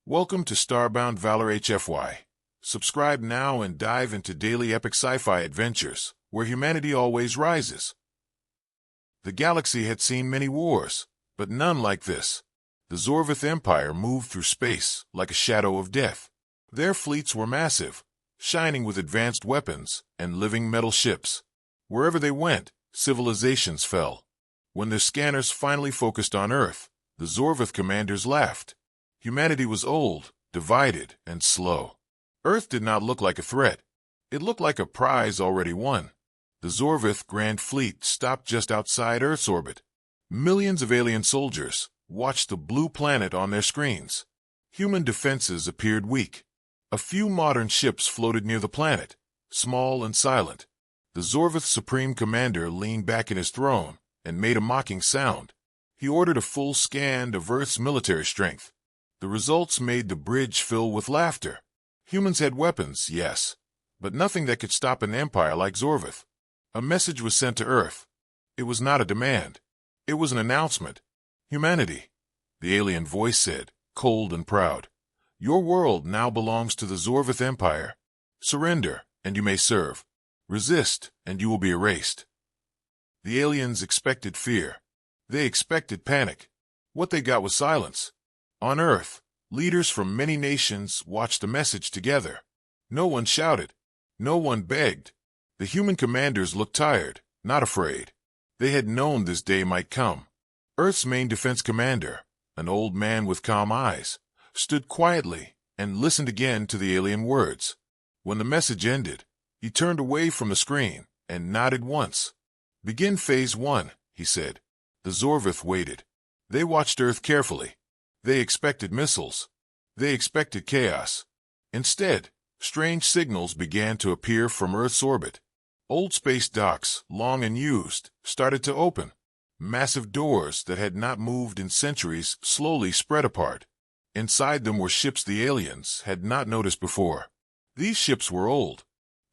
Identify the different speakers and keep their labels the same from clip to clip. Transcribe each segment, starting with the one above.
Speaker 1: Welcome to Starbound Valor HFY. Subscribe now and dive into daily epic sci-fi adventures, where humanity always rises. The galaxy had seen many wars, but none like this. The Zorvith Empire moved through space like a shadow of death. Their fleets were massive, shining with advanced weapons and living metal ships. Wherever they went, civilizations fell. When their scanners finally focused on Earth, the Zorvith commanders laughed. Humanity was old, divided, and slow. Earth did not look like a threat. It looked like a prize already won. The Zorvith Grand Fleet stopped just outside Earth's orbit. Millions of alien soldiers watched the blue planet on their screens. Human defenses appeared weak. A few modern ships floated near the planet, small and silent. The Zorvith Supreme Commander leaned back in his throne and made a mocking sound. He ordered a full scan of Earth's military strength. The results made the bridge fill with laughter. Humans had weapons, yes, but nothing that could stop an empire like Zorvith. A message was sent to Earth. It was not a demand. It was an announcement. Humanity, the alien voice said, cold and proud. Your world now belongs to the Zorvith Empire. Surrender, and you may serve. Resist, and you will be erased. The aliens expected fear. They expected panic. What they got was silence. On Earth, leaders from many nations watched the message together. No one shouted. No one begged. The human commanders looked tired, not afraid. They had known this day might come. Earth's main defense commander, an old man with calm eyes, stood quietly and listened again to the alien words. When the message ended, he turned away from the screen and nodded once. Begin Phase 1, he said. The Zorvith waited. They watched Earth carefully. They expected missiles. They expected chaos. Instead, strange signals began to appear from Earth's orbit. Old space docks, long unused, started to open. Massive doors that had not moved in centuries slowly spread apart. Inside them were ships the aliens had not noticed before. These ships were old.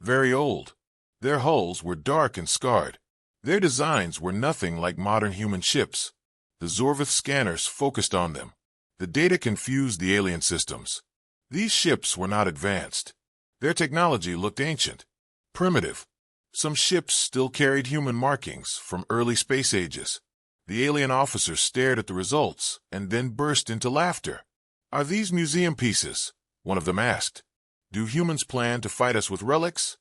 Speaker 1: Very old. Their hulls were dark and scarred. Their designs were nothing like modern human ships. The Zorvith scanners focused on them. The data confused the alien systems. These ships were not advanced. Their technology looked ancient, primitive. Some ships still carried human markings from early space ages. The alien officers stared at the results and then burst into laughter. Are these museum pieces? One of them asked. Do humans plan to fight us with relics?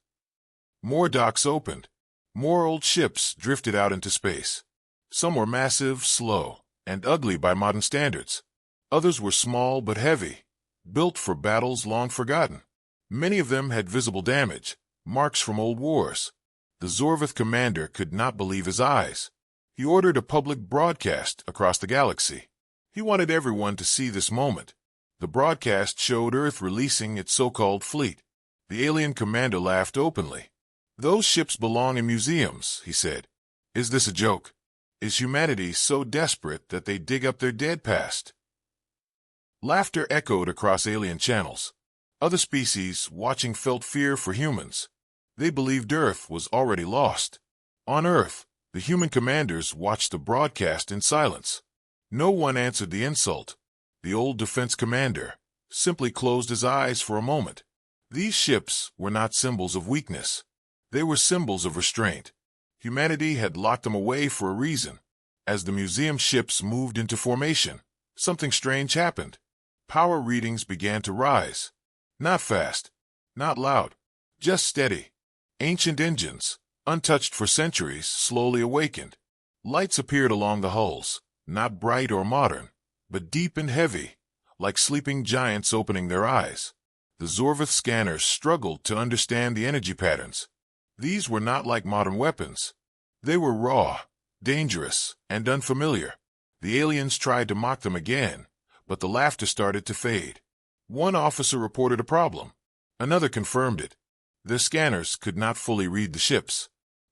Speaker 1: More docks opened. More old ships drifted out into space. Some were massive, slow, and ugly by modern standards. Others were small but heavy, built for battles long forgotten. Many of them had visible damage, marks from old wars. The Zorvith commander could not believe his eyes. He ordered a public broadcast across the galaxy. He wanted everyone to see this moment. The broadcast showed Earth releasing its so-called fleet. The alien commander laughed openly. Those ships belong in museums, he said. Is this a joke? Is humanity so desperate that they dig up their dead past? Laughter echoed across alien channels. Other species watching felt fear for humans. They believed Earth was already lost. On Earth, the human commanders watched the broadcast in silence. No one answered the insult. The old defense commander simply closed his eyes for a moment. These ships were not symbols of weakness. They were symbols of restraint. Humanity had locked them away for a reason. As the museum ships moved into formation, something strange happened. Power readings began to rise. Not fast, not loud, just steady. Ancient engines, untouched for centuries, slowly awakened. Lights appeared along the hulls, not bright or modern, but deep and heavy, like sleeping giants opening their eyes. The Zorvith scanners struggled to understand the energy patterns. These were not like modern weapons. They were raw, dangerous, and unfamiliar. The aliens tried to mock them again, but the laughter started to fade. One officer reported a problem. Another confirmed it. Their scanners could not fully read the ships.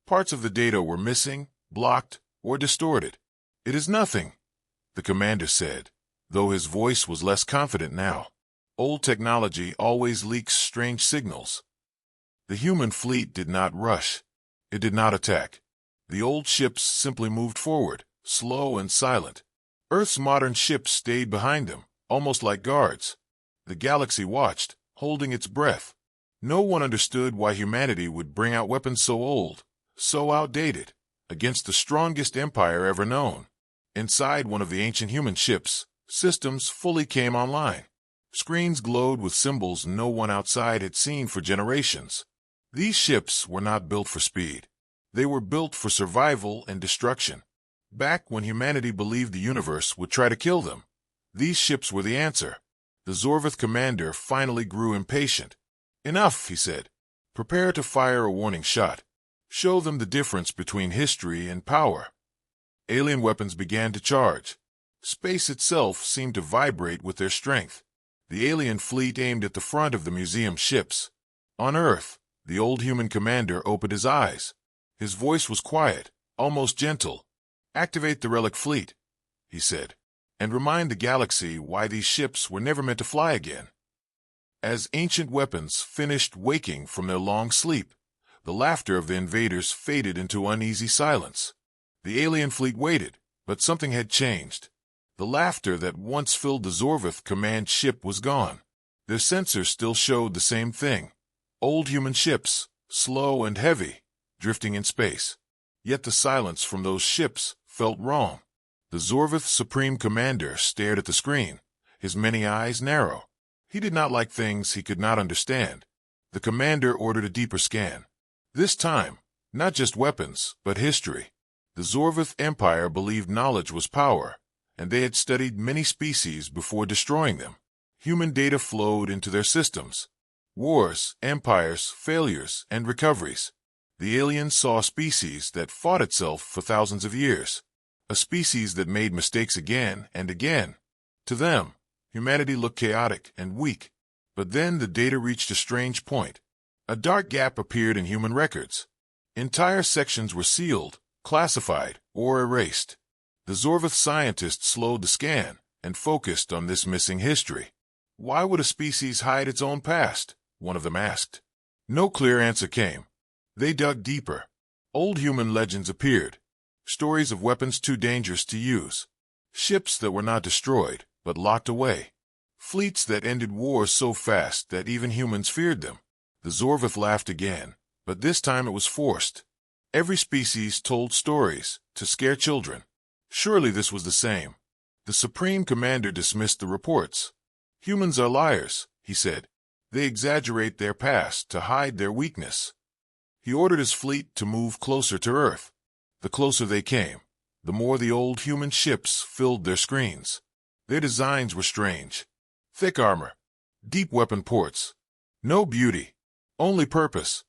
Speaker 1: Parts of the data were missing, blocked, or distorted. It is nothing, the commander said, though his voice was less confident now. Old technology always leaks strange signals. The human fleet did not rush. It did not attack. The old ships simply moved forward, slow and silent. Earth's modern ships stayed behind them, almost like guards. The galaxy watched, holding its breath. No one understood why humanity would bring out weapons so old, so outdated, against the strongest empire ever known. Inside one of the ancient human ships, systems fully came online. Screens glowed with symbols no one outside had seen for generations. These ships were not built for speed. They were built for survival and destruction. Back when humanity believed the universe would try to kill them, these ships were the answer. The Zorvith commander finally grew impatient. "Enough," he said. "Prepare to fire a warning shot. Show them the difference between history and power." Alien weapons began to charge. Space itself seemed to vibrate with their strength. The alien fleet aimed at the front of the museum ships. On Earth, the old human commander opened his eyes. His voice was quiet, almost gentle. "Activate the relic fleet," he said, "and remind the galaxy why these ships were never meant to fly again." As ancient weapons finished waking from their long sleep, the laughter of the invaders faded into uneasy silence. The alien fleet waited, but something had changed. The laughter that once filled the Zorvith command ship was gone. Their sensors still showed the same thing. Old human ships, slow and heavy, drifting in space. Yet the silence from those ships felt wrong. The Zorvith Supreme Commander stared at the screen, his many eyes narrow. He did not like things he could not understand. The commander ordered a deeper scan. This time, not just weapons, but history. The Zorvith Empire believed knowledge was power, and they had studied many species before destroying them. Human data flowed into their systems. Wars, empires, failures, and recoveries. The aliens saw a species that fought itself for thousands of years. A species that made mistakes again and again. To them, humanity looked chaotic and weak. But then the data reached a strange point. A dark gap appeared in human records. Entire sections were sealed, classified, or erased. The Zorvith scientists slowed the scan and focused on this missing history. "Why would a species hide its own past?" one of them asked. No clear answer came. They dug deeper. Old human legends appeared. Stories of weapons too dangerous to use. Ships that were not destroyed, but locked away. Fleets that ended wars so fast that even humans feared them. The Zorvith laughed again, but this time it was forced. Every species told stories to scare children. Surely this was the same. The Supreme Commander dismissed the reports. "Humans are liars," he said. "They exaggerate their past to hide their weakness." He ordered his fleet to move closer to Earth. The closer they came, the more the old human ships filled their screens. Their designs were strange. Thick armor, deep weapon ports. No beauty, only purpose.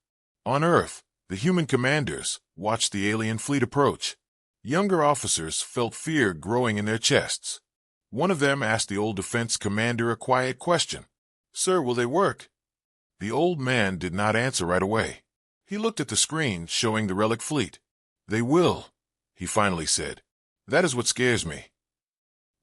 Speaker 1: On Earth, the human commanders watched the alien fleet approach. Younger officers felt fear growing in their chests. One of them asked the old defense commander a quiet question. "Sir, will they work?" The old man did not answer right away. He looked at the screen showing the relic fleet. "They will," he finally said. "That is what scares me."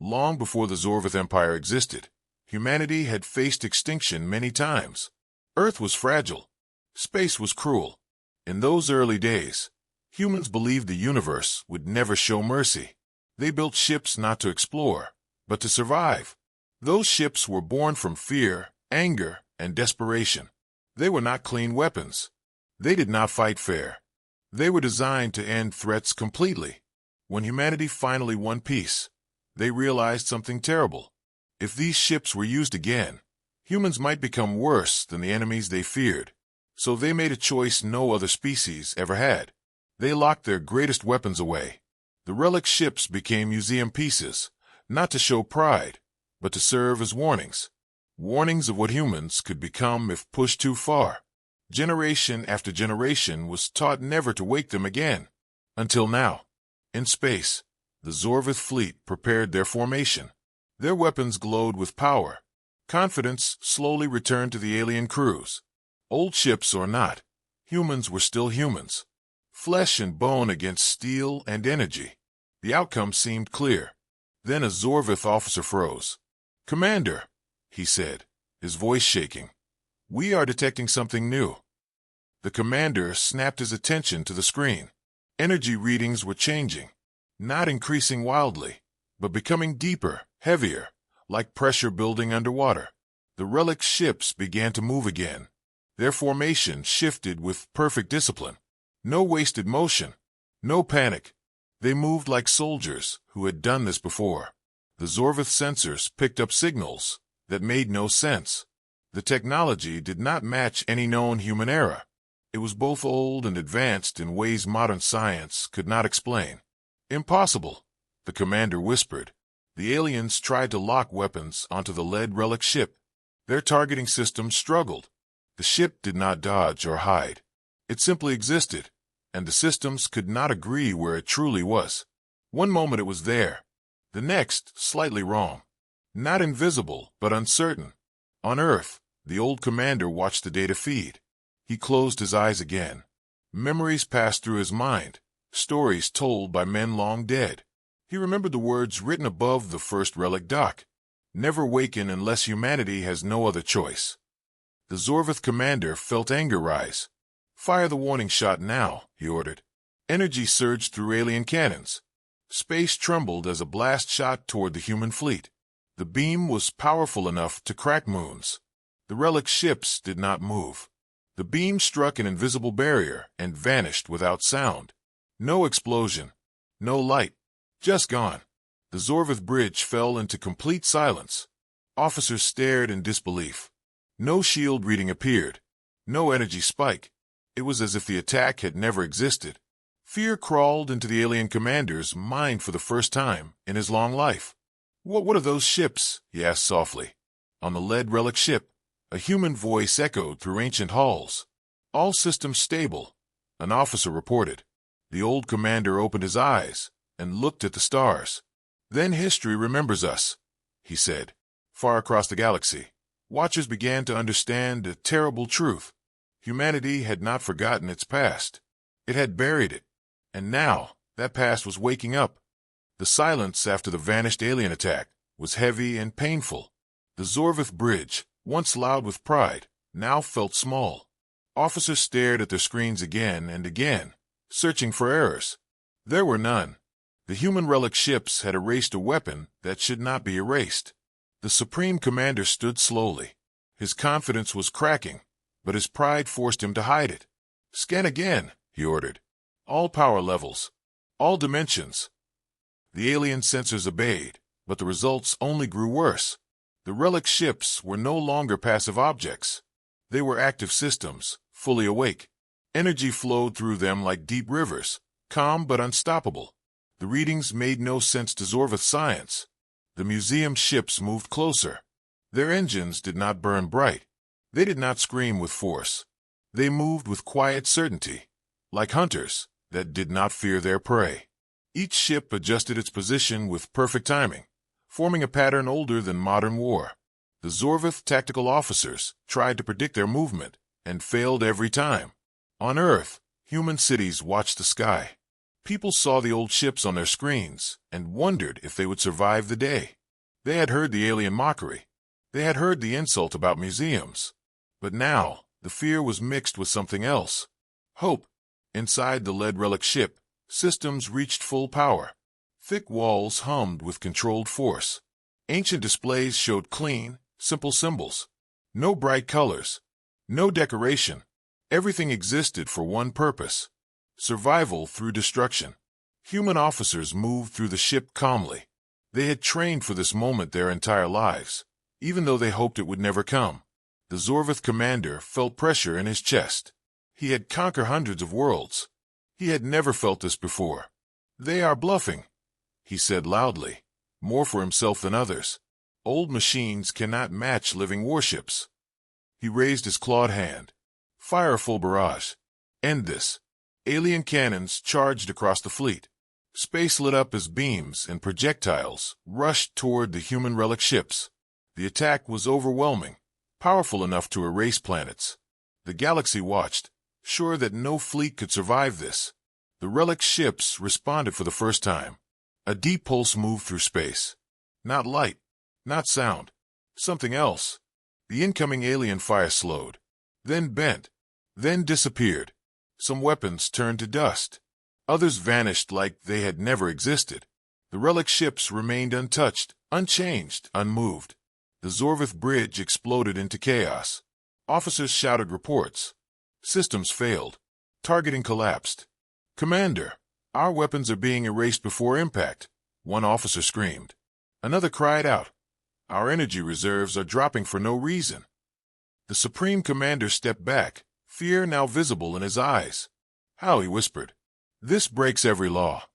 Speaker 1: Long before the Zorvith Empire existed, humanity had faced extinction many times. Earth was fragile. Space was cruel. In those early days, humans believed the universe would never show mercy. They built ships not to explore, but to survive. Those ships were born from fear, anger, and desperation. They were not clean weapons. They did not fight fair. They were designed to end threats completely. When humanity finally won peace, they realized something terrible. If these ships were used again, humans might become worse than the enemies they feared. So they made a choice no other species ever had. They locked their greatest weapons away. The relic ships became museum pieces, not to show pride, but to serve as warnings. Warnings of what humans could become if pushed too far. Generation after generation was taught never to wake them again. Until now. In space, the Zorvith fleet prepared their formation. Their weapons glowed with power. Confidence slowly returned to the alien crews. Old ships or not, humans were still humans. Flesh and bone against steel and energy. The outcome seemed clear. Then a Zorvith officer froze. "Commander," he said, his voice shaking. "We are detecting something new." The commander snapped his attention to the screen. Energy readings were changing, not increasing wildly, but becoming deeper, heavier, like pressure building underwater. The relic ships began to move again. Their formation shifted with perfect discipline. No wasted motion. No panic. They moved like soldiers who had done this before. The Zorvith sensors picked up signals that made no sense. The technology did not match any known human era. It was both old and advanced in ways modern science could not explain. Impossible, the commander whispered. The aliens tried to lock weapons onto the lead relic ship. Their targeting system struggled. The ship did not dodge or hide. It simply existed, and the systems could not agree where it truly was. One moment it was there, the next slightly wrong. Not invisible, but uncertain. On Earth, the old commander watched the data feed. He closed his eyes again. Memories passed through his mind, stories told by men long dead. He remembered the words written above the first relic dock. Never waken unless humanity has no other choice. The Zorvith commander felt anger rise. Fire the warning shot now, he ordered. Energy surged through alien cannons. Space trembled as a blast shot toward the human fleet. The beam was powerful enough to crack moons. The relic ships did not move. The beam struck an invisible barrier and vanished without sound. No explosion. No light. Just gone. The Zorvith bridge fell into complete silence. Officers stared in disbelief. No shield reading appeared. No energy spike. It was as if the attack had never existed. Fear crawled into the alien commander's mind for the first time in his long life. What are those ships? He asked softly. On the lead relic ship, a human voice echoed through ancient halls. All systems stable, an officer reported. The old commander opened his eyes and looked at the stars. Then history remembers us, he said. Far across the galaxy, watchers began to understand a terrible truth. Humanity had not forgotten its past. It had buried it. And now, that past was waking up. The silence after the vanished alien attack was heavy and painful. The Zorvith bridge, once loud with pride, now felt small. Officers stared at their screens again and again, searching for errors. There were none. The human relic ships had erased a weapon that should not be erased. The Supreme Commander stood slowly. His confidence was cracking, but his pride forced him to hide it. Scan again, he ordered. All power levels. All dimensions. The alien sensors obeyed, but the results only grew worse. The relic ships were no longer passive objects. They were active systems, fully awake. Energy flowed through them like deep rivers, calm but unstoppable. The readings made no sense to Zorvith science. The museum ships moved closer. Their engines did not burn bright. They did not scream with force. They moved with quiet certainty, like hunters that did not fear their prey. Each ship adjusted its position with perfect timing, forming a pattern older than modern war. The Zorvith tactical officers tried to predict their movement and failed every time. On Earth, human cities watched the sky. People saw the old ships on their screens and wondered if they would survive the day. They had heard the alien mockery. They had heard the insult about museums. But now, the fear was mixed with something else. Hope. Inside the lead relic ship, systems reached full power. Thick walls hummed with controlled force. Ancient displays showed clean, simple symbols. No bright colors. No decoration. Everything existed for one purpose: survival through destruction. Human officers moved through the ship calmly. They had trained for this moment their entire lives, even though they hoped it would never come. The Zorvith commander felt pressure in his chest. He had conquered hundreds of worlds. He had never felt this before. They are bluffing, he said loudly, more for himself than others. Old machines cannot match living warships. He raised his clawed hand. Fire a full barrage. End this. Alien cannons charged across the fleet. Space lit up as beams and projectiles rushed toward the human relic ships. The attack was overwhelming, powerful enough to erase planets. The galaxy watched, sure that no fleet could survive this. The relic ships responded for the first time. A deep pulse moved through space. Not light, not sound. Something else. The incoming alien fire slowed, then bent, then disappeared. Some weapons turned to dust. Others vanished like they had never existed. The relic ships remained untouched, unchanged, unmoved. The Zorvith bridge exploded into chaos. Officers shouted reports. Systems failed. Targeting collapsed. "Commander, our weapons are being erased before impact," one officer screamed. Another cried out, "Our energy reserves are dropping for no reason." The Supreme Commander stepped back, fear now visible in his eyes. "How?" he whispered. "This breaks every law."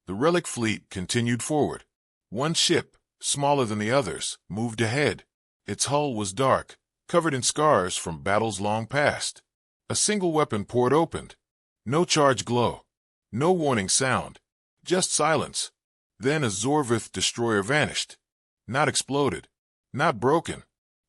Speaker 1: The relic fleet continued forward. One ship, smaller than the others, moved ahead. Its hull was dark, covered in scars from battles long past. A single weapon port opened. No charge glow. No warning sound. Just silence. Then a Zorvith destroyer vanished. Not exploded. Not broken.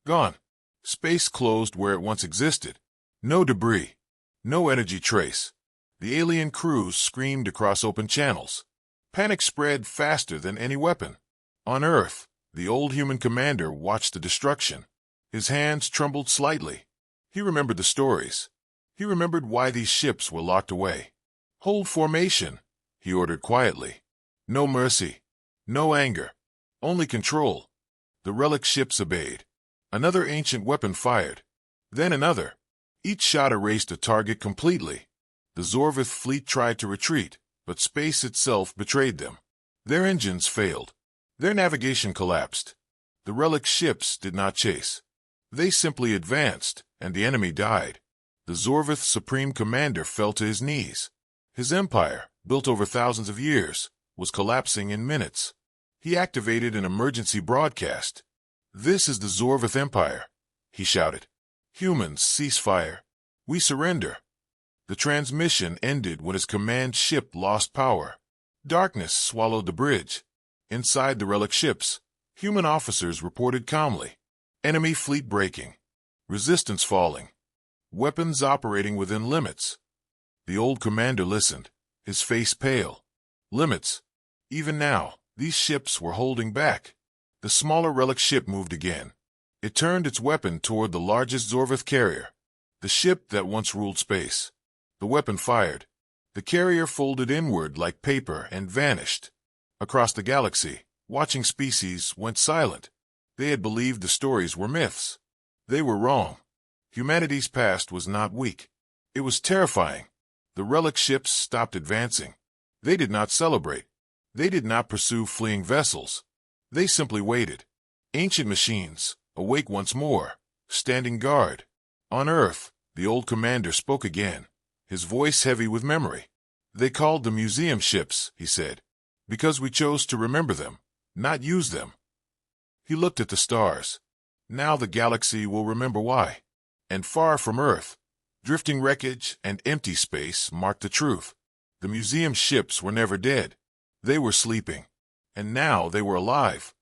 Speaker 1: Gone. Space closed where it once existed. No debris. No energy trace. The alien crews screamed across open channels. Panic spread faster than any weapon. On Earth, the old human commander watched the destruction. His hands trembled slightly. He remembered the stories. He remembered why these ships were locked away. "Hold formation," he ordered quietly. No mercy. No anger. Only control. The relic ships obeyed. Another ancient weapon fired. Then another. Each shot erased a target completely. The Zorvith fleet tried to retreat, but space itself betrayed them. Their engines failed. Their navigation collapsed. The relic ships did not chase. They simply advanced, and the enemy died. The Zorvith Supreme Commander fell to his knees. His empire, built over thousands of years, was collapsing in minutes. He activated an emergency broadcast. "This is the Zorvith Empire," he shouted. "Humans, cease fire. We surrender." The transmission ended when his command ship lost power. Darkness swallowed the bridge. Inside the relic ships, human officers reported calmly. Enemy fleet breaking. Resistance falling. Weapons operating within limits. The old commander listened, his face pale. Limits. Even now, these ships were holding back. The smaller relic ship moved again. It turned its weapon toward the largest Zorvith carrier, the ship that once ruled space. The weapon fired. The carrier folded inward like paper and vanished. Across the galaxy, watching species went silent. They had believed the stories were myths. They were wrong. Humanity's past was not weak. It was terrifying. The relic ships stopped advancing. They did not celebrate. They did not pursue fleeing vessels. They simply waited. Ancient machines, awake once more, standing guard. On Earth, the old commander spoke again, his voice heavy with memory. "They called them museum ships," he said, "because we chose to remember them, not use them." He looked at the stars. Now the galaxy will remember why. And far from Earth, drifting wreckage and empty space marked the truth. The museum ships were never dead. They were sleeping. And now they were alive.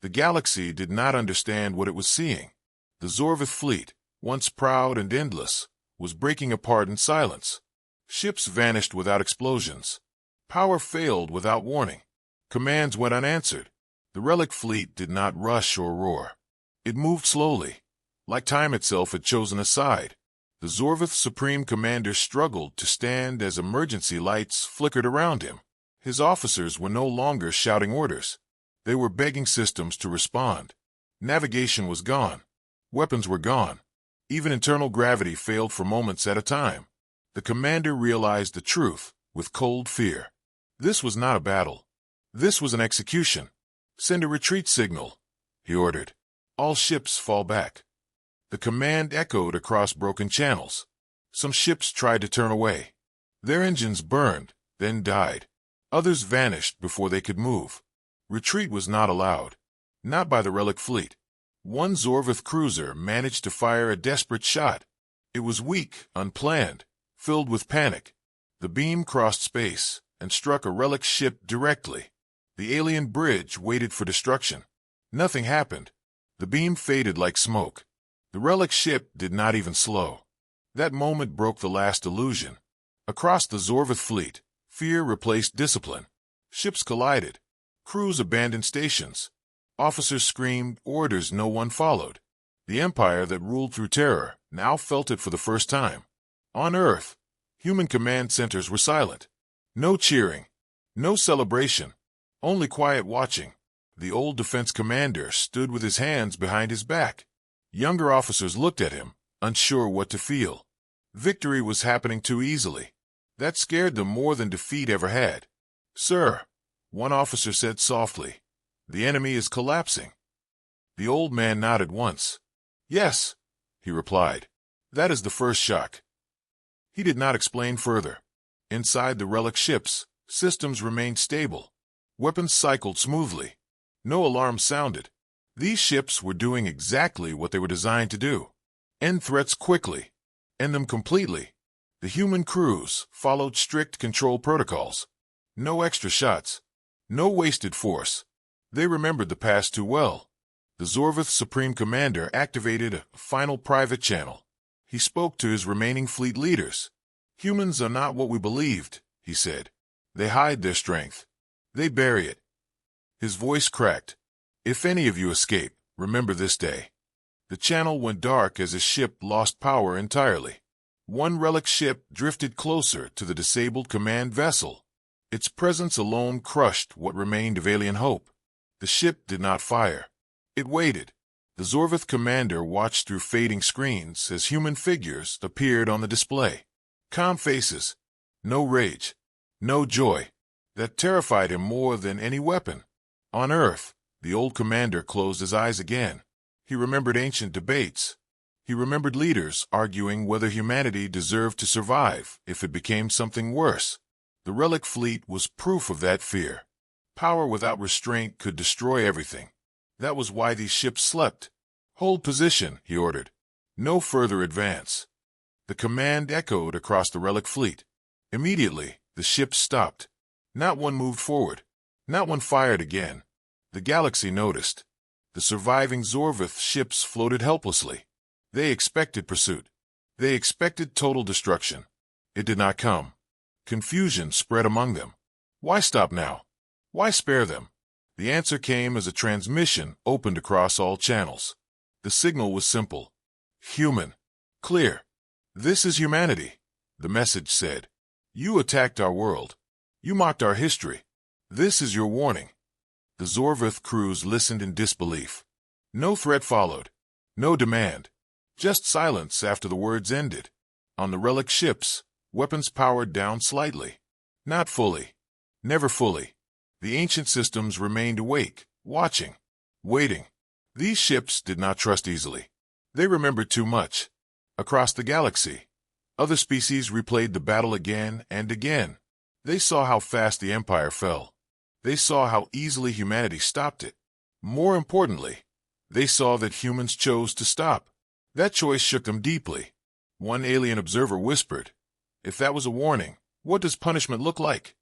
Speaker 1: The galaxy did not understand what it was seeing. The Zorvith fleet, once proud and endless, was breaking apart in silence. Ships vanished without explosions. Power failed without warning. Commands went unanswered. The relic fleet did not rush or roar. It moved slowly, like time itself had chosen a side. The Zorvith Supreme Commander struggled to stand as emergency lights flickered around him. His officers were no longer shouting orders. They were begging systems to respond. Navigation was gone. Weapons were gone. Even internal gravity failed for moments at a time. The commander realized the truth with cold fear. This was not a battle. This was an execution. "Send a retreat signal," he ordered. "All ships fall back." The command echoed across broken channels. Some ships tried to turn away. Their engines burned, then died. Others vanished before they could move. Retreat was not allowed. Not by the relic fleet. One Zorvith cruiser managed to fire a desperate shot. It was weak, unplanned, filled with panic. The beam crossed space and struck a relic ship directly. The alien bridge waited for destruction. Nothing happened. The beam faded like smoke. The relic ship did not even slow. That moment broke the last illusion. Across the Zorvith fleet, fear replaced discipline. Ships collided. Crews abandoned stations. Officers screamed orders no one followed. The empire that ruled through terror now felt it for the first time. On Earth, human command centers were silent. No cheering. No celebration. Only quiet watching. The old defense commander stood with his hands behind his back. Younger officers looked at him, unsure what to feel. Victory was happening too easily. That scared them more than defeat ever had. "Sir," one officer said softly, "the enemy is collapsing." The old man nodded once. "Yes," he replied. "That is the first shock." He did not explain further. Inside the relic ships, systems remained stable. Weapons cycled smoothly. No alarm sounded. These ships were doing exactly what they were designed to do. End threats quickly. End them completely. The human crews followed strict control protocols. No extra shots. No wasted force. They remembered the past too well. The Zorvith Supreme Commander activated a final private channel. He spoke to his remaining fleet leaders. "Humans are not what we believed," he said. "They hide their strength. They bury it." His voice cracked. "If any of you escape, remember this day." The channel went dark as his ship lost power entirely. One relic ship drifted closer to the disabled command vessel. Its presence alone crushed what remained of alien hope. The ship did not fire. It waited. The Zorvith commander watched through fading screens as human figures appeared on the display. Calm faces. No rage. No joy. That terrified him more than any weapon. On Earth, the old commander closed his eyes again. He remembered ancient debates. He remembered leaders arguing whether humanity deserved to survive if it became something worse. The relic fleet was proof of that fear. Power without restraint could destroy everything. That was why these ships slept. "Hold position," he ordered. "No further advance." The command echoed across the relic fleet. Immediately, the ships stopped. Not one moved forward. Not one fired again. The galaxy noticed. The surviving Zorvith ships floated helplessly. They expected pursuit. They expected total destruction. It did not come. Confusion spread among them. Why stop now? Why spare them? The answer came as a transmission opened across all channels. The signal was simple. Human. Clear. "This is humanity," the message said. "You attacked our world. You mocked our history. This is your warning." The Zorvith crews listened in disbelief. No threat followed. No demand. Just silence after the words ended. On the relic ships, weapons powered down slightly. Not fully. Never fully. The ancient systems remained awake, watching, waiting. These ships did not trust easily. They remembered too much. Across the galaxy, other species replayed the battle again and again. They saw how fast the Empire fell. They saw how easily humanity stopped it. More importantly, they saw that humans chose to stop. That choice shook them deeply. One alien observer whispered, "If that was a warning, what does punishment look like?"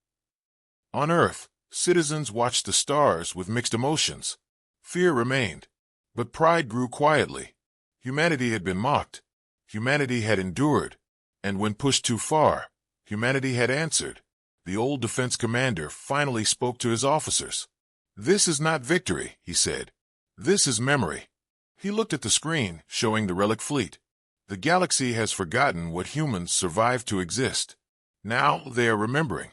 Speaker 1: On Earth, citizens watched the stars with mixed emotions. Fear remained, but pride grew quietly. Humanity had been mocked. Humanity had endured. And when pushed too far, humanity had answered. The old defense commander finally spoke to his officers. "This is not victory," he said. "This is memory." He looked at the screen, showing the relic fleet. The galaxy has forgotten what humans survived to exist. Now they are remembering.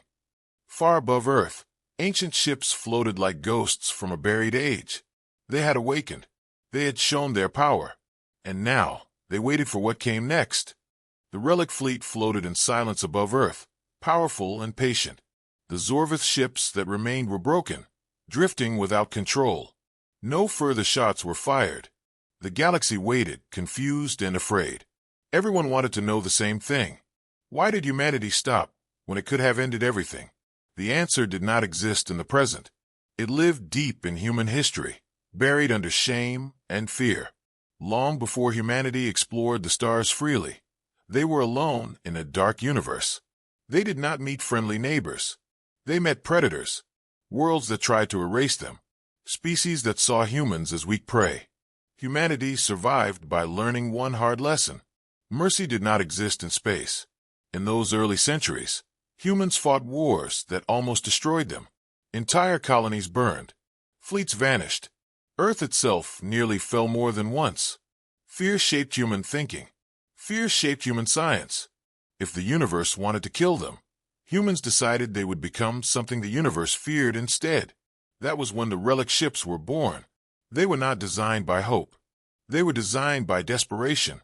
Speaker 1: Far above Earth, ancient ships floated like ghosts from a buried age. They had awakened. They had shown their power. And now they waited for what came next. The relic fleet floated in silence above Earth, powerful and patient. The Zorvith ships that remained were broken, drifting without control. No further shots were fired. The galaxy waited, confused and afraid. Everyone wanted to know the same thing. Why did humanity stop when it could have ended everything? The answer did not exist in the present. It lived deep in human history, buried under shame and fear. Long before humanity explored the stars freely, they were alone in a dark universe. They did not meet friendly neighbors. They met predators, worlds that tried to erase them, species that saw humans as weak prey. Humanity survived by learning one hard lesson. Mercy did not exist in space. In those early centuries, humans fought wars that almost destroyed them. Entire colonies burned. Fleets vanished. Earth itself nearly fell more than once. Fear shaped human thinking. Fear shaped human science. If the universe wanted to kill them, humans decided they would become something the universe feared instead. That was when the relic ships were born. They were not designed by hope. They were designed by desperation.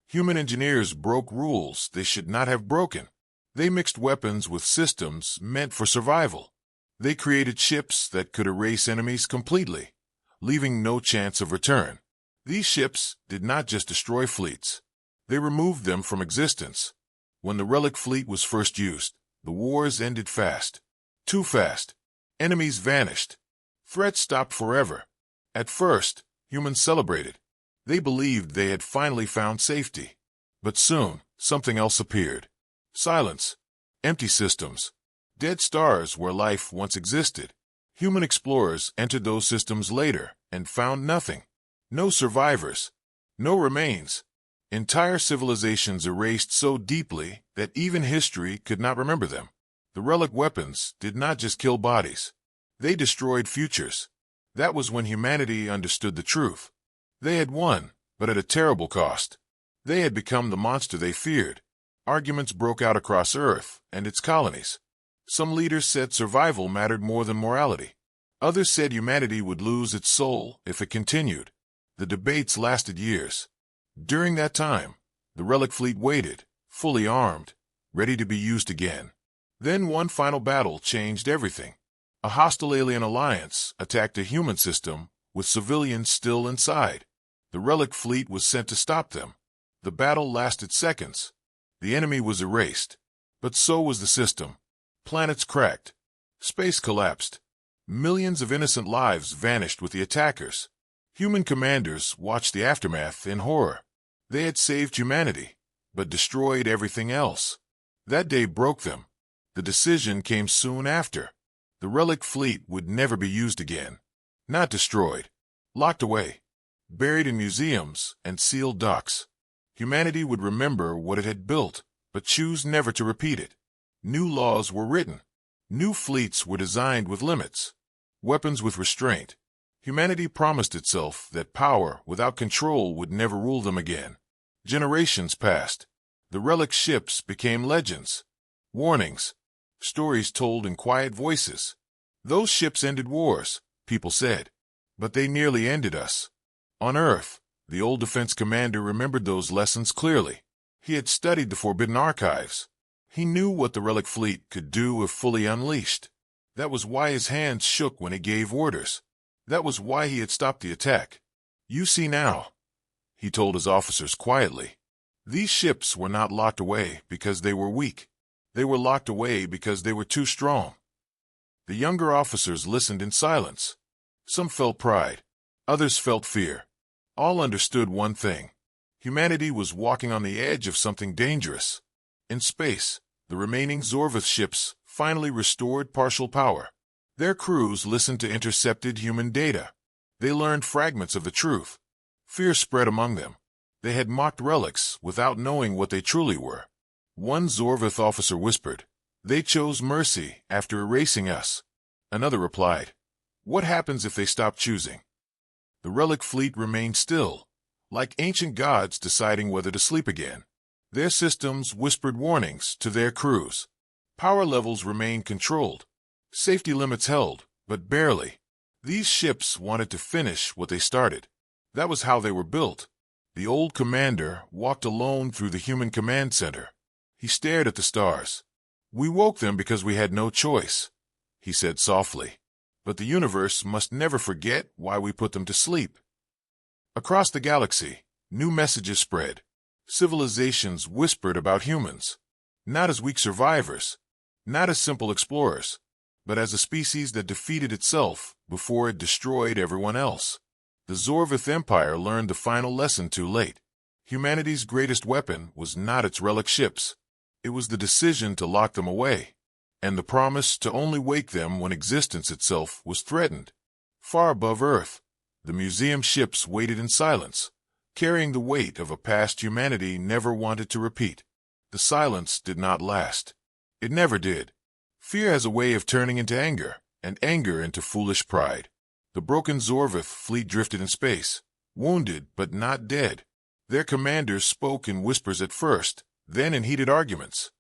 Speaker 1: Human engineers broke rules they should not have broken. They mixed weapons with systems meant for survival. They created ships that could erase enemies completely, leaving no chance of return. These ships did not just destroy fleets. They removed them from existence. When the relic fleet was first used, the wars ended fast. Too fast. Enemies vanished. Threats stopped forever. At first, humans celebrated. They believed they had finally found safety. But soon, something else appeared. Silence. Empty systems. Dead stars where life once existed. Human explorers entered those systems later and found nothing. No survivors. No remains. Entire civilizations erased so deeply that even history could not remember them. The relic weapons did not just kill bodies. They destroyed futures. That was when humanity understood the truth. They had won, but at a terrible cost. They had become the monster they feared. Arguments broke out across Earth and its colonies. Some leaders said survival mattered more than morality. Others said humanity would lose its soul if it continued. The debates lasted years. During that time, the relic fleet waited, fully armed, ready to be used again. Then one final battle changed everything. A hostile alien alliance attacked a human system with civilians still inside. The relic fleet was sent to stop them. The battle lasted seconds. The enemy was erased, but so was the system. Planets cracked. Space collapsed. Millions of innocent lives vanished with the attackers. Human commanders watched the aftermath in horror. They had saved humanity, but destroyed everything else. That day broke them. The decision came soon after. The relic fleet would never be used again. Not destroyed. Locked away. Buried in museums and sealed docks. Humanity would remember what it had built, but choose never to repeat it. New laws were written. New fleets were designed with limits. Weapons with restraint. Humanity promised itself that power without control would never rule them again. Generations passed. The relic ships became legends. Warnings. Stories told in quiet voices. Those ships ended wars, people said. But they nearly ended us. On Earth, the old defense commander remembered those lessons clearly. He had studied the forbidden archives. He knew what the relic fleet could do if fully unleashed. That was why his hands shook when he gave orders. That was why he had stopped the attack. "You see now," he told his officers quietly. These ships were not locked away because they were weak. They were locked away because they were too strong. The younger officers listened in silence. Some felt pride. Others felt fear. All understood one thing. Humanity was walking on the edge of something dangerous. In space, the remaining Zorvith ships finally restored partial power. Their crews listened to intercepted human data. They learned fragments of the truth. Fear spread among them. They had mocked relics without knowing what they truly were. One Zorvith officer whispered, "They chose mercy after erasing us." Another replied, "What happens if they stop choosing?" The relic fleet remained still, like ancient gods deciding whether to sleep again. Their systems whispered warnings to their crews. Power levels remained controlled. Safety limits held, but barely. These ships wanted to finish what they started. That was how they were built. The old commander walked alone through the human command center. He stared at the stars. "We woke them because we had no choice," he said softly. "But the universe must never forget why we put them to sleep." Across the galaxy, new messages spread. Civilizations whispered about humans, not as weak survivors, not as simple explorers, but as a species that defeated itself before it destroyed everyone else. The Zorvith Empire learned the final lesson too late. Humanity's greatest weapon was not its relic ships. It was the decision to lock them away, and the promise to only wake them when existence itself was threatened. Far above Earth, the museum ships waited in silence, carrying the weight of a past humanity never wanted to repeat. The silence did not last. It never did. Fear has a way of turning into anger, and anger into foolish pride. The broken Zorvith fleet drifted in space, wounded but not dead. Their commanders spoke in whispers at first, then in heated arguments.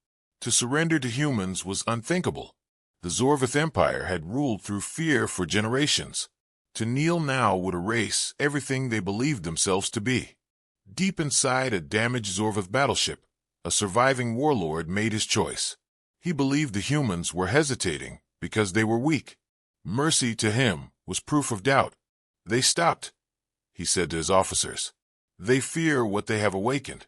Speaker 1: To surrender to humans was unthinkable. The Zorvith Empire had ruled through fear for generations. To kneel now would erase everything they believed themselves to be. Deep inside a damaged Zorvith battleship, a surviving warlord made his choice. He believed the humans were hesitating because they were weak. Mercy to him was proof of doubt. They stopped, he said to his officers. They fear what they have awakened.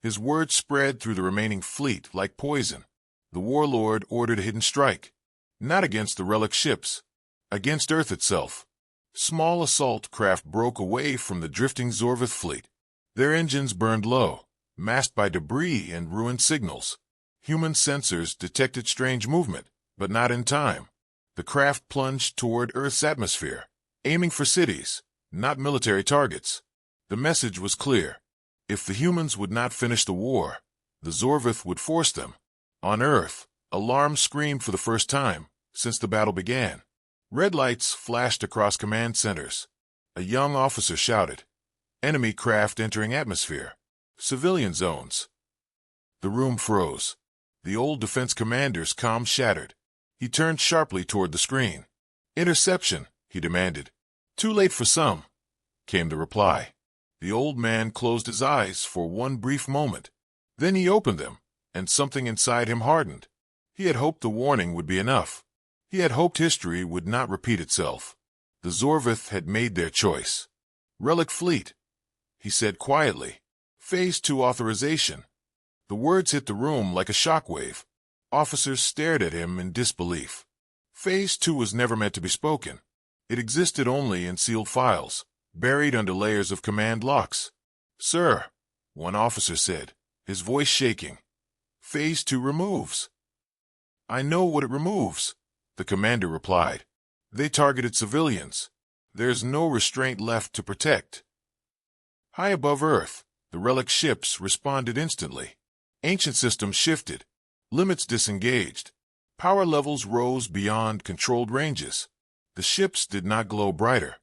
Speaker 1: His words spread through the remaining fleet like poison. The warlord ordered a hidden strike, not against the relic ships, against Earth itself. Small assault craft broke away from the drifting Zorvith fleet. Their engines burned low, masked by debris and ruined signals. Human sensors detected strange movement, but not in time. The craft plunged toward Earth's atmosphere, aiming for cities, not military targets. The message was clear. If the humans would not finish the war, the Zorvith would force them. On Earth, alarms screamed for the first time since the battle began. Red lights flashed across command centers. A young officer shouted, "Enemy craft entering atmosphere. Civilian zones." The room froze. The old defense commander's calm shattered. He turned sharply toward the screen. "Interception," he demanded. "Too late for some," came the reply. The old man closed his eyes for one brief moment. Then he opened them, and something inside him hardened. He had hoped the warning would be enough. He had hoped history would not repeat itself. The Zorvith had made their choice. "Relic Fleet," he said quietly. "Phase 2 authorization." The words hit the room like a shockwave. Officers stared at him in disbelief. Phase 2 was never meant to be spoken. It existed only in sealed files, buried under layers of command locks. "Sir," one officer said, his voice shaking, "Phase 2 removes." "I know what it removes," the commander replied. "They targeted civilians. There's no restraint left to protect." High above Earth, the relic ships responded instantly. Ancient systems shifted. Limits disengaged. Power levels rose beyond controlled ranges. The ships did not glow brighter.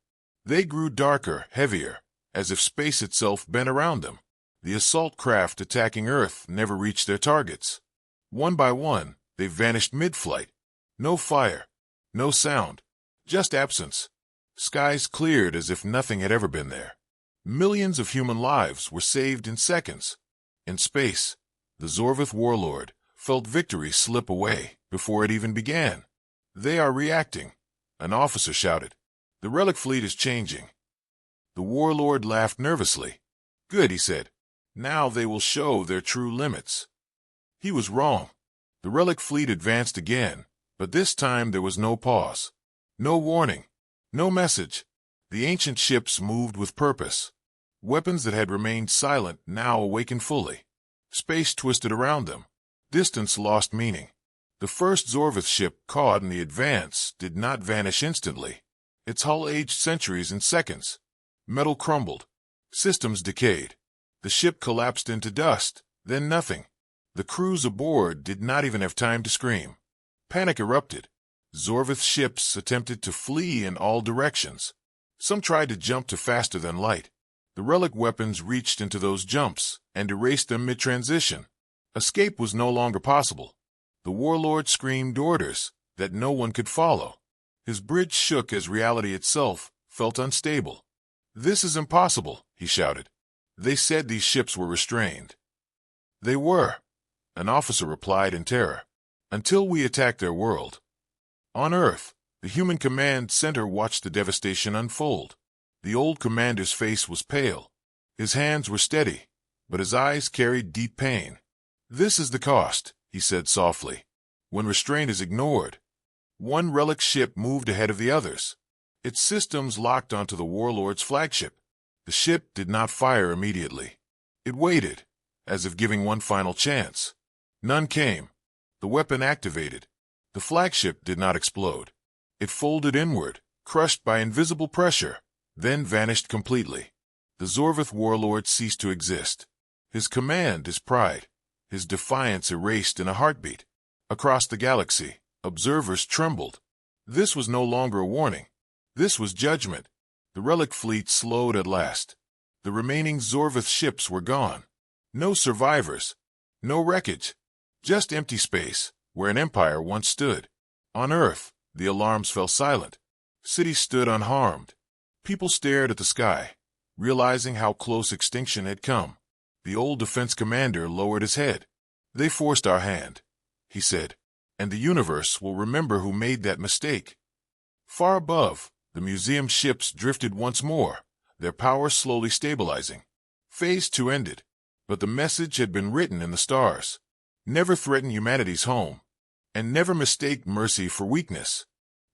Speaker 1: They grew darker, heavier, as if space itself bent around them. The assault craft attacking Earth never reached their targets. One by one, they vanished mid-flight. No fire, no sound, just absence. Skies cleared as if nothing had ever been there. Millions of human lives were saved in seconds. In space, the Zorvith warlord felt victory slip away before it even began. "They are reacting," an officer shouted. "The relic fleet is changing." The warlord laughed nervously. "Good," he said. "Now they will show their true limits." He was wrong. The relic fleet advanced again, but this time there was no pause. No warning. No message. The ancient ships moved with purpose. Weapons that had remained silent now awakened fully. Space twisted around them. Distance lost meaning. The first Zorvith ship caught in the advance did not vanish instantly. Its hull aged centuries in seconds. Metal crumbled. Systems decayed. The ship collapsed into dust, then nothing. The crews aboard did not even have time to scream. Panic erupted. Zorvith ships attempted to flee in all directions. Some tried to jump to faster than light. The relic weapons reached into those jumps and erased them mid-transition. Escape was no longer possible. The warlord screamed orders that no one could follow. His bridge shook as reality itself felt unstable. "This is impossible," he shouted. "They said these ships were restrained." "They were," an officer replied in terror, "until we attacked their world." On Earth, the human command center watched the devastation unfold. The old commander's face was pale. His hands were steady, but his eyes carried deep pain. "This is the cost," he said softly, "when restraint is ignored." One relic ship moved ahead of the others. Its systems locked onto the warlord's flagship. The ship did not fire immediately. It waited, as if giving one final chance. None came. The weapon activated. The flagship did not explode. It folded inward, crushed by invisible pressure, then vanished completely. The Zorvith warlord ceased to exist. His command, his pride, his defiance erased in a heartbeat. Across the galaxy, observers trembled. This was no longer a warning. This was judgment. The relic fleet slowed at last. The remaining Zorvith ships were gone. No survivors. No wreckage. Just empty space, where an empire once stood. On Earth, the alarms fell silent. Cities stood unharmed. People stared at the sky, realizing how close extinction had come. The old defense commander lowered his head. "They forced our hand," he said, "and the universe will remember who made that mistake." Far above, the museum ships drifted once more, their power slowly stabilizing. Phase 2 ended, but the message had been written in the stars. Never threaten humanity's home, and never mistake mercy for weakness.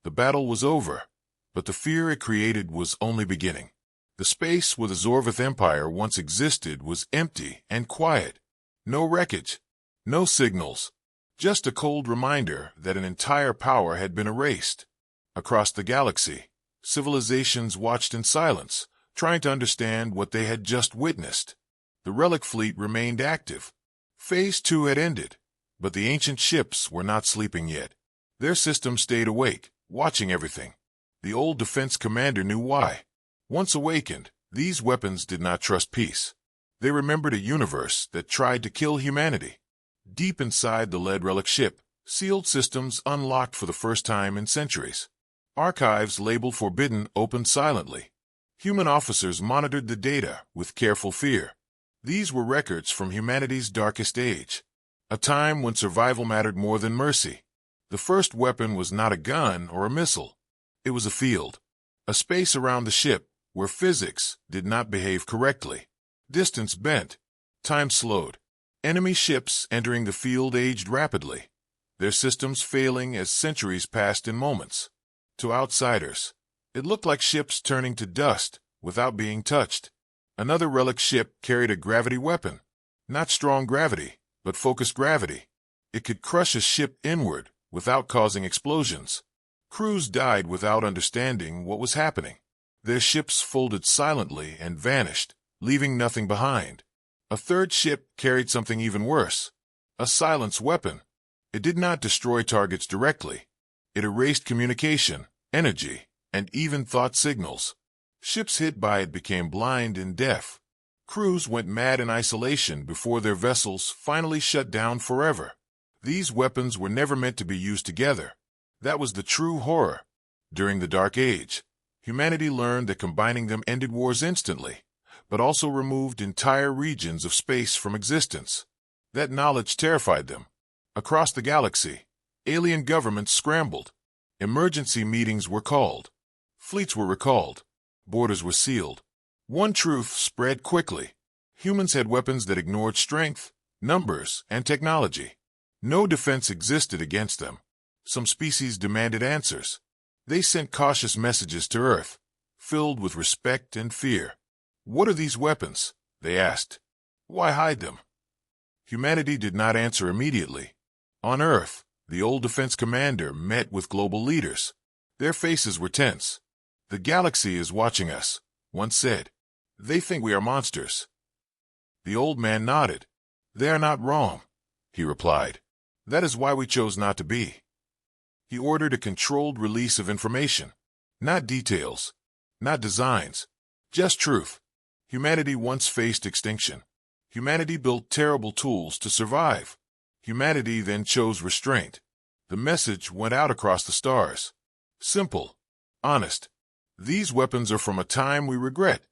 Speaker 1: The battle was over, but the fear it created was only beginning. The space where the Zorvith Empire once existed was empty and quiet. No wreckage, no signals, just a cold reminder that an entire power had been erased. Across the galaxy, civilizations watched in silence, trying to understand what they had just witnessed. The relic fleet remained active. Phase 2 had ended, but the ancient ships were not sleeping yet. Their systems stayed awake, watching everything. The old defense commander knew why. Once awakened, these weapons did not trust peace. They remembered a universe that tried to kill humanity. Deep inside the lead relic ship, sealed systems unlocked for the first time in centuries. Archives labeled forbidden opened silently. Human officers monitored the data with careful fear. These were records from humanity's darkest age, a time when survival mattered more than mercy. The first weapon was not a gun or a missile. It was a field, a space around the ship where physics did not behave correctly. Distance bent, time slowed. Enemy ships entering the field aged rapidly, their systems failing as centuries passed in moments. To outsiders, it looked like ships turning to dust without being touched. Another relic ship carried a gravity weapon. Not strong gravity, but focused gravity. It could crush a ship inward without causing explosions. Crews died without understanding what was happening. Their ships folded silently and vanished, leaving nothing behind. A third ship carried something even worse, a silence weapon. It did not destroy targets directly. It erased communication, energy, and even thought signals. Ships hit by it became blind and deaf. Crews went mad in isolation before their vessels finally shut down forever. These weapons were never meant to be used together. That was the true horror. During the Dark Age, humanity learned that combining them ended wars instantly, but also removed entire regions of space from existence. That knowledge terrified them. Across the galaxy, alien governments scrambled. Emergency meetings were called. Fleets were recalled. Borders were sealed. One truth spread quickly. Humans had weapons that ignored strength, numbers, and technology. No defense existed against them. Some species demanded answers. They sent cautious messages to Earth, filled with respect and fear. "What are these weapons?" they asked. "Why hide them?" Humanity did not answer immediately. On Earth, the old defense commander met with global leaders. Their faces were tense. "The galaxy is watching us," one said. "They think we are monsters." The old man nodded. "They are not wrong," he replied. "That is why we chose not to be." He ordered a controlled release of information. Not details, not designs, just truth. Humanity once faced extinction. Humanity built terrible tools to survive. Humanity then chose restraint. The message went out across the stars. Simple, honest. "These weapons are from a time we regret,"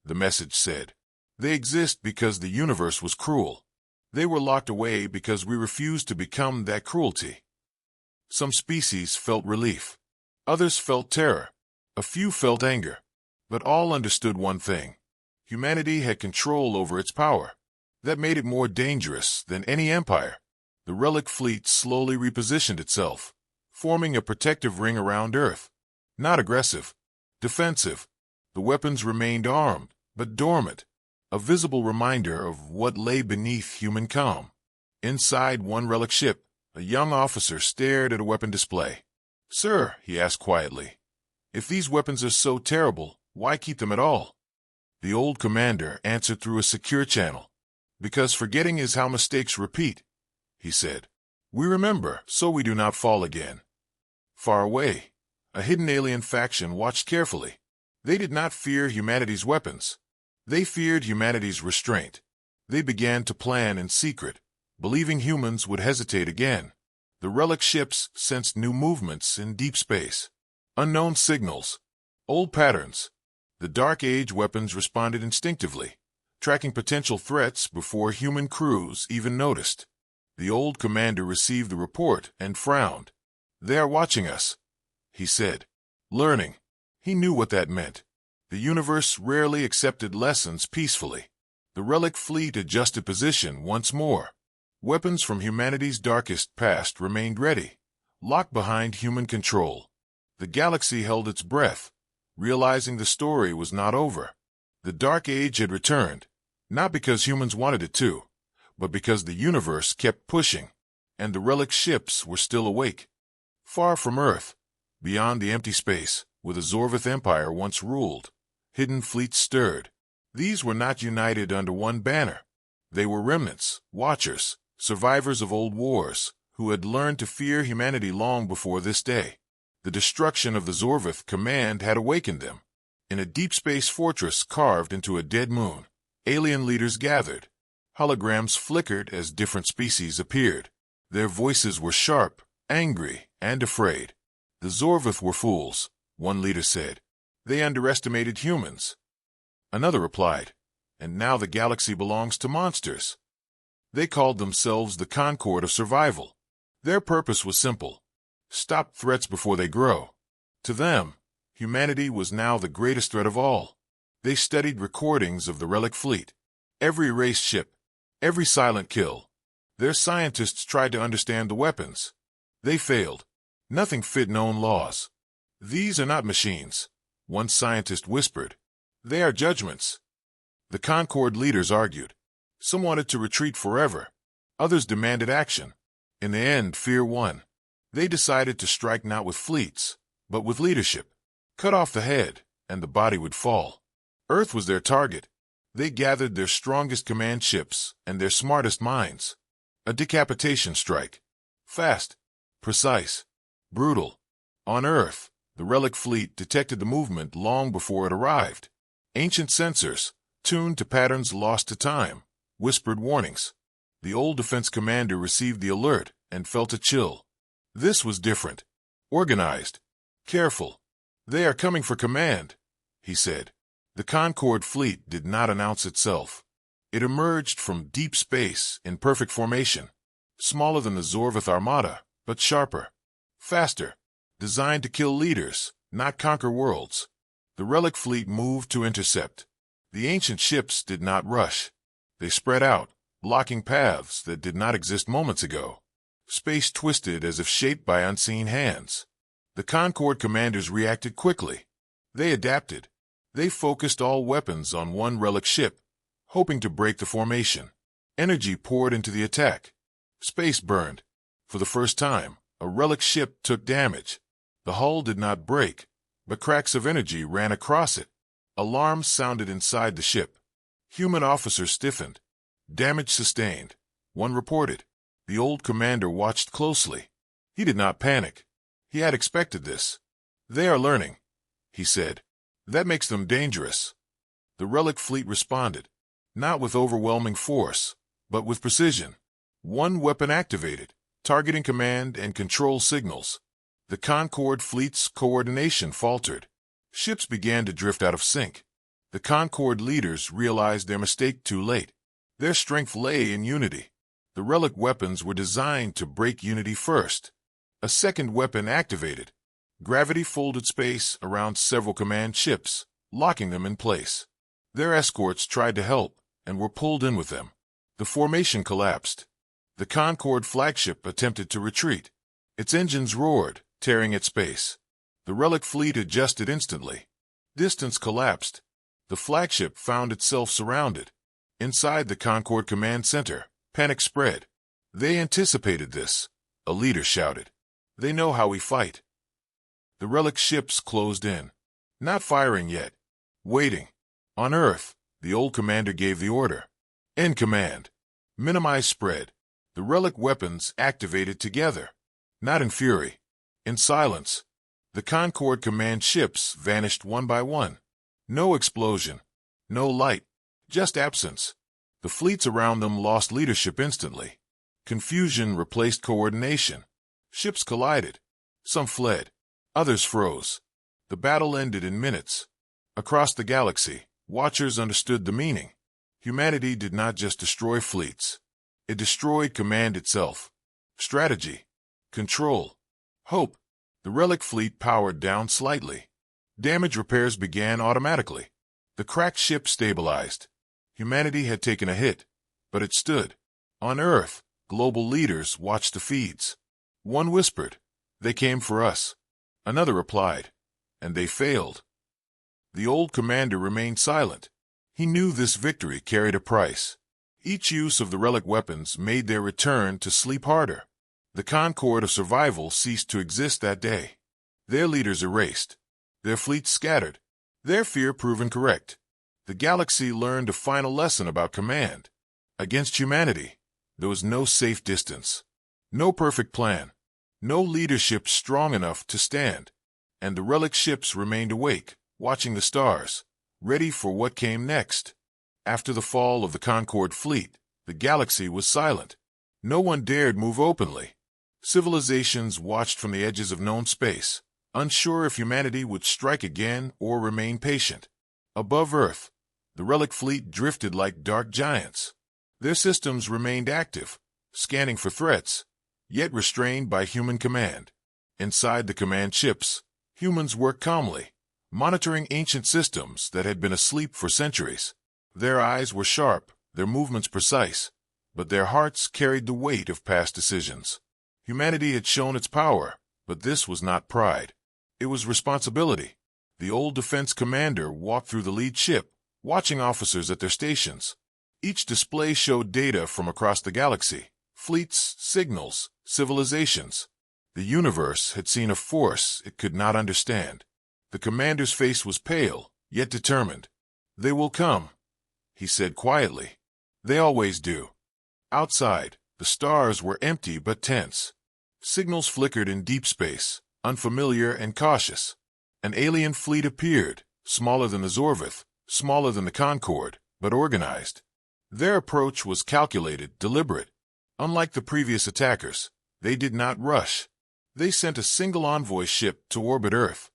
Speaker 1: the message said. "They exist because the universe was cruel. They were locked away because we refused to become that cruelty." Some species felt relief. Others felt terror. A few felt anger. But all understood one thing. Humanity had control over its power. That made it more dangerous than any empire. The relic fleet slowly repositioned itself, forming a protective ring around Earth. Not aggressive, defensive. The weapons remained armed, but dormant, a visible reminder of what lay beneath human calm. Inside one relic ship, a young officer stared at a weapon display. "Sir," he asked quietly, "if these weapons are so terrible, why keep them at all?" The old commander answered through a secure channel. "Because forgetting is how mistakes repeat," he said. "We remember, so we do not fall again." Far away, a hidden alien faction watched carefully. They did not fear humanity's weapons. They feared humanity's restraint. They began to plan in secret, believing humans would hesitate again. The relic ships sensed new movements in deep space. Unknown signals. Old patterns. The Dark Age weapons responded instinctively, tracking potential threats before human crews even noticed. The old commander received the report and frowned. "They are watching us," he said. "Learning." He knew what that meant. The universe rarely accepted lessons peacefully. The relic fleet adjusted position once more. Weapons from humanity's darkest past remained ready, locked behind human control. The galaxy held its breath, realizing the story was not over. The Dark Age had returned, not because humans wanted it to, but because the universe kept pushing, and the relic ships were still awake. Far from Earth, beyond the empty space, where the Zorvith Empire once ruled, hidden fleets stirred. These were not united under one banner. They were remnants, watchers, survivors of old wars, who had learned to fear humanity long before this day. The destruction of the Zorvith command had awakened them. In a deep space fortress carved into a dead moon, alien leaders gathered. Holograms flickered as different species appeared. Their voices were sharp, angry, and afraid. "The Zorvith were fools," one leader said. "They underestimated humans." Another replied, "And now the galaxy belongs to monsters." They called themselves the Concord of Survival. Their purpose was simple: stop threats before they grow. To them, humanity was now the greatest threat of all. They studied recordings of the relic fleet. Every erased ship, every silent kill. Their scientists tried to understand the weapons. They failed. Nothing fit known laws. "These are not machines," one scientist whispered. "They are judgments." The Concord leaders argued. Some wanted to retreat forever. Others demanded action. In the end, fear won. They decided to strike not with fleets, but with leadership. Cut off the head, and the body would fall. Earth was their target. They gathered their strongest command ships and their smartest minds. A decapitation strike. Fast, precise, brutal. On Earth, the relic fleet detected the movement long before it arrived. Ancient sensors, tuned to patterns lost to time, whispered warnings. The old defense commander received the alert and felt a chill. This was different. Organized. Careful. "They are coming for command," he said. The Concord fleet did not announce itself. It emerged from deep space in perfect formation. Smaller than the Zorvith Armada, but sharper. Faster. Designed to kill leaders, not conquer worlds. The relic fleet moved to intercept. The ancient ships did not rush. They spread out, blocking paths that did not exist moments ago. Space twisted as if shaped by unseen hands. The Concord commanders reacted quickly. They adapted. They focused all weapons on one relic ship, hoping to break the formation. Energy poured into the attack. Space burned. For the first time, a relic ship took damage. The hull did not break, but cracks of energy ran across it. Alarms sounded inside the ship. Human officers stiffened. "Damage sustained," one reported. The old commander watched closely. He did not panic. He had expected this. "They are learning," he said. "That makes them dangerous." The relic fleet responded, not with overwhelming force, but with precision. One weapon activated, targeting command and control signals. The Concord fleet's coordination faltered. Ships began to drift out of sync. The Concord leaders realized their mistake too late. Their strength lay in unity. The relic weapons were designed to break unity first. A second weapon activated. Gravity folded space around several command ships, locking them in place. Their escorts tried to help and were pulled in with them. The formation collapsed. The Concord flagship attempted to retreat. Its engines roared, tearing at space. The relic fleet adjusted instantly. Distance collapsed. The flagship found itself surrounded. Inside the Concord command center, panic spread. "They anticipated this," a leader shouted. "They know how we fight." The relic ships closed in. Not firing yet. Waiting. On Earth, the old commander gave the order. "End command. Minimize spread." The relic weapons activated together. Not in fury. In silence. The Concord command ships vanished one by one. No explosion. No light. Just absence. The fleets around them lost leadership instantly. Confusion replaced coordination. Ships collided. Some fled. Others froze. The battle ended in minutes. Across the galaxy, watchers understood the meaning. Humanity did not just destroy fleets. It destroyed command itself. Strategy. Control. Hope. The relic fleet powered down slightly. Damage repairs began automatically. The cracked ship stabilized. Humanity had taken a hit, but it stood. On Earth, global leaders watched the feeds. One whispered, "They came for us." Another replied, "And they failed." The old commander remained silent. He knew this victory carried a price. Each use of the relic weapons made their return to sleep harder. The concord of survival ceased to exist that day. Their leaders erased. Their fleets scattered. Their fear proven correct. The galaxy learned a final lesson about command. Against humanity, there was no safe distance. No perfect plan. No leadership strong enough to stand. And the relic ships remained awake, watching the stars, ready for what came next. After the fall of the Concord fleet, the galaxy was silent. No one dared move openly. Civilizations watched from the edges of known space, unsure if humanity would strike again or remain patient. Above Earth, the relic fleet drifted like dark giants. Their systems remained active, scanning for threats, yet restrained by human command. Inside the command ships, humans worked calmly, monitoring ancient systems that had been asleep for centuries. Their eyes were sharp, their movements precise, but their hearts carried the weight of past decisions. Humanity had shown its power, but this was not pride. It was responsibility. The old defense commander walked through the lead ship, watching officers at their stations. Each display showed data from across the galaxy, fleets, signals, civilizations. The universe had seen a force it could not understand. The commander's face was pale, yet determined. "They will come," he said quietly. "They always do." Outside, the stars were empty but tense. Signals flickered in deep space, unfamiliar and cautious. An alien fleet appeared, smaller than the Zorvith, smaller than the Concord, but organized. Their approach was calculated, deliberate. Unlike the previous attackers, they did not rush. They sent a single envoy ship to orbit Earth.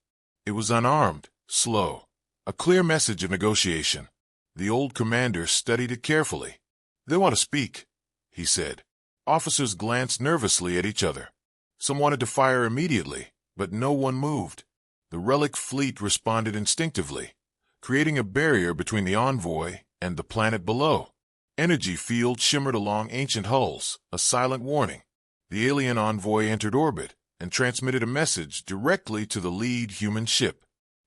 Speaker 1: It was unarmed, slow, a clear message of negotiation. The old commander studied it carefully. "They want to speak," he said. Officers glanced nervously at each other. Some wanted to fire immediately, but no one moved. The relic fleet responded instinctively, creating a barrier between the envoy and the planet below. Energy fields shimmered along ancient hulls, a silent warning. The alien envoy entered orbit and transmitted a message directly to the lead human ship.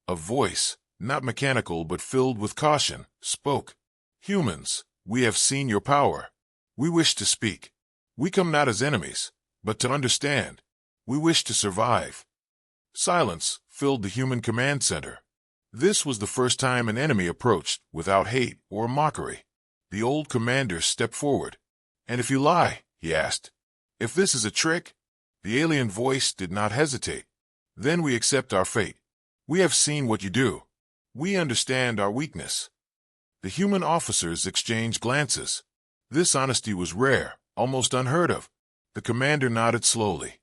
Speaker 1: A voice, not mechanical but filled with caution, spoke. "Humans, we have seen your power. We wish to speak. We come not as enemies, but to understand. We wish to survive." Silence filled the human command center. This was the first time an enemy approached without hate or mockery. The old commander stepped forward. "And if you lie," he asked, "if this is a trick?" The alien voice did not hesitate. "Then we accept our fate. We have seen what you do. We understand our weakness." The human officers exchanged glances. This honesty was rare, almost unheard of. The commander nodded slowly.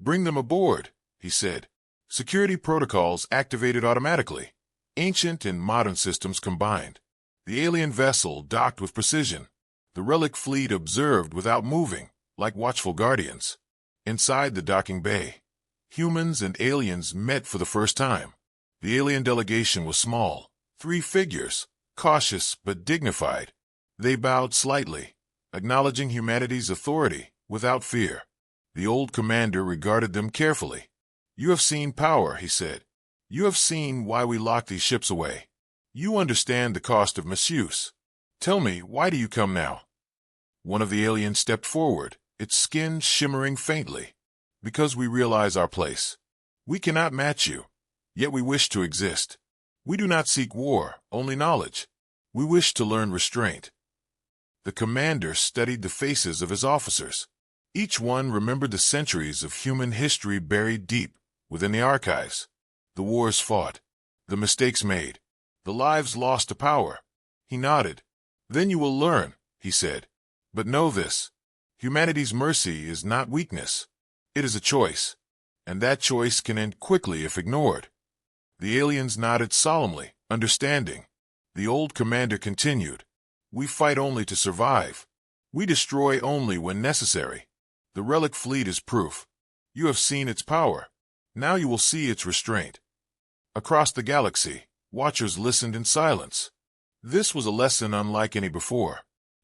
Speaker 1: "Bring them aboard," he said. Security protocols activated automatically. Ancient and modern systems combined. The alien vessel docked with precision. The relic fleet observed without moving, like watchful guardians. Inside the docking bay, humans and aliens met for the first time. The alien delegation was small, 3 figures, cautious but dignified. They bowed slightly, acknowledging humanity's authority without fear. The old commander regarded them carefully. "You have seen power," he said. "You have seen why we lock these ships away. You understand the cost of misuse. Tell me, why do you come now?" One of the aliens stepped forward, its skin shimmering faintly. "Because we realize our place. We cannot match you, yet we wish to exist. We do not seek war, only knowledge. We wish to learn restraint." The commander studied the faces of his officers. Each one remembered the centuries of human history buried deep within the archives. The wars fought, the mistakes made, the lives lost to power. He nodded. "Then you will learn," he said. "But know this. Humanity's mercy is not weakness. It is a choice, and that choice can end quickly if ignored. The aliens nodded solemnly, understanding. The old commander continued, "We fight only to survive. We destroy only when necessary. The relic fleet is proof. You have seen its power. Now you will see its restraint." Across the galaxy, watchers listened in silence. This was a lesson unlike any before.